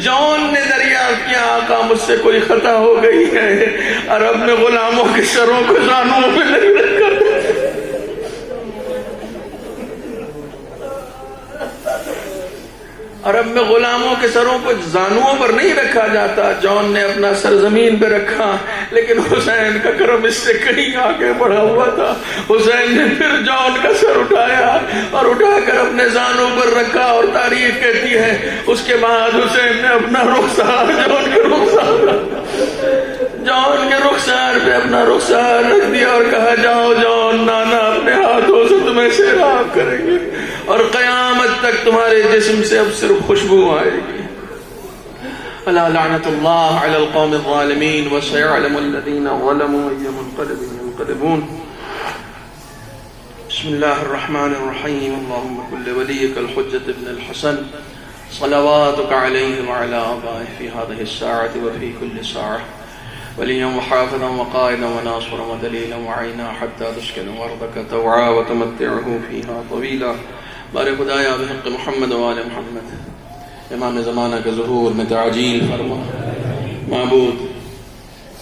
جون نے دریافت کیا آقا مجھ سے کوئی خطا ہو گئی ہے، اور اپنے غلاموں کے سروں کو زانوں پہ نہیں رکھا۔ اور اب میں غلاموں کے سروں کو زانوں پر نہیں رکھا جاتا، جون نے اپنا سر زمین پہ رکھا، لیکن حسین کا کرم اس سے کہیں آگے بڑھا ہوا تھا۔ حسین نے پھر جون کا سر اٹھایا اور اٹھا کر اپنے زانوں پر رکھا، اور تاریخ کہتی ہے اس کے بعد حسین نے اپنا رخسار جون کے رخسار پہ اپنا رخسار رکھ دیا اور کہا جاؤ جون، نانا اپنے ہاتھوں سے تمہیں سیراب کریں گے، اور قیامت تک تمہارے جسم سے اب صرف خوشبو آئے گی۔ الا لعنت اللہ علی القوم الظالمین وسيعلم الذین ظلموا أي منقلب ينقلبون۔ بسم اللہ الرحمن الرحیم۔ اللهم كن لوليك الحجة ابن الحسن صلواتك عليه وعلى آبائه في هذه الساعة وفي كل ساعة، وليا وحافظا وقائدا وناصرا ودليلا وعينا حتى تسكن أرضك طوعا وتمتعه فيها طويلا۔ بارے خدایا بحق محمد وآل محمد امام زمانہ کے ظہور میں تعجیل فرما۔ معبود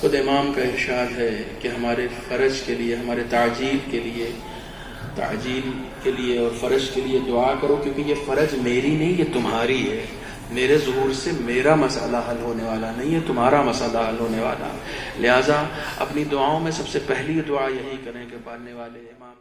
خود امام کا ارشاد ہے کہ ہمارے فرج کے لیے، ہمارے تعجیل کے لیے اور فرج کے لیے دعا کرو، کیونکہ یہ فرج میری نہیں، یہ تمہاری ہے۔ میرے ظہور سے میرا مسئلہ حل ہونے والا نہیں ہے، تمہارا مسئلہ حل ہونے والا۔ لہٰذا اپنی دعاؤں میں سب سے پہلی دعا یہی کریں کہ پالنے والے امام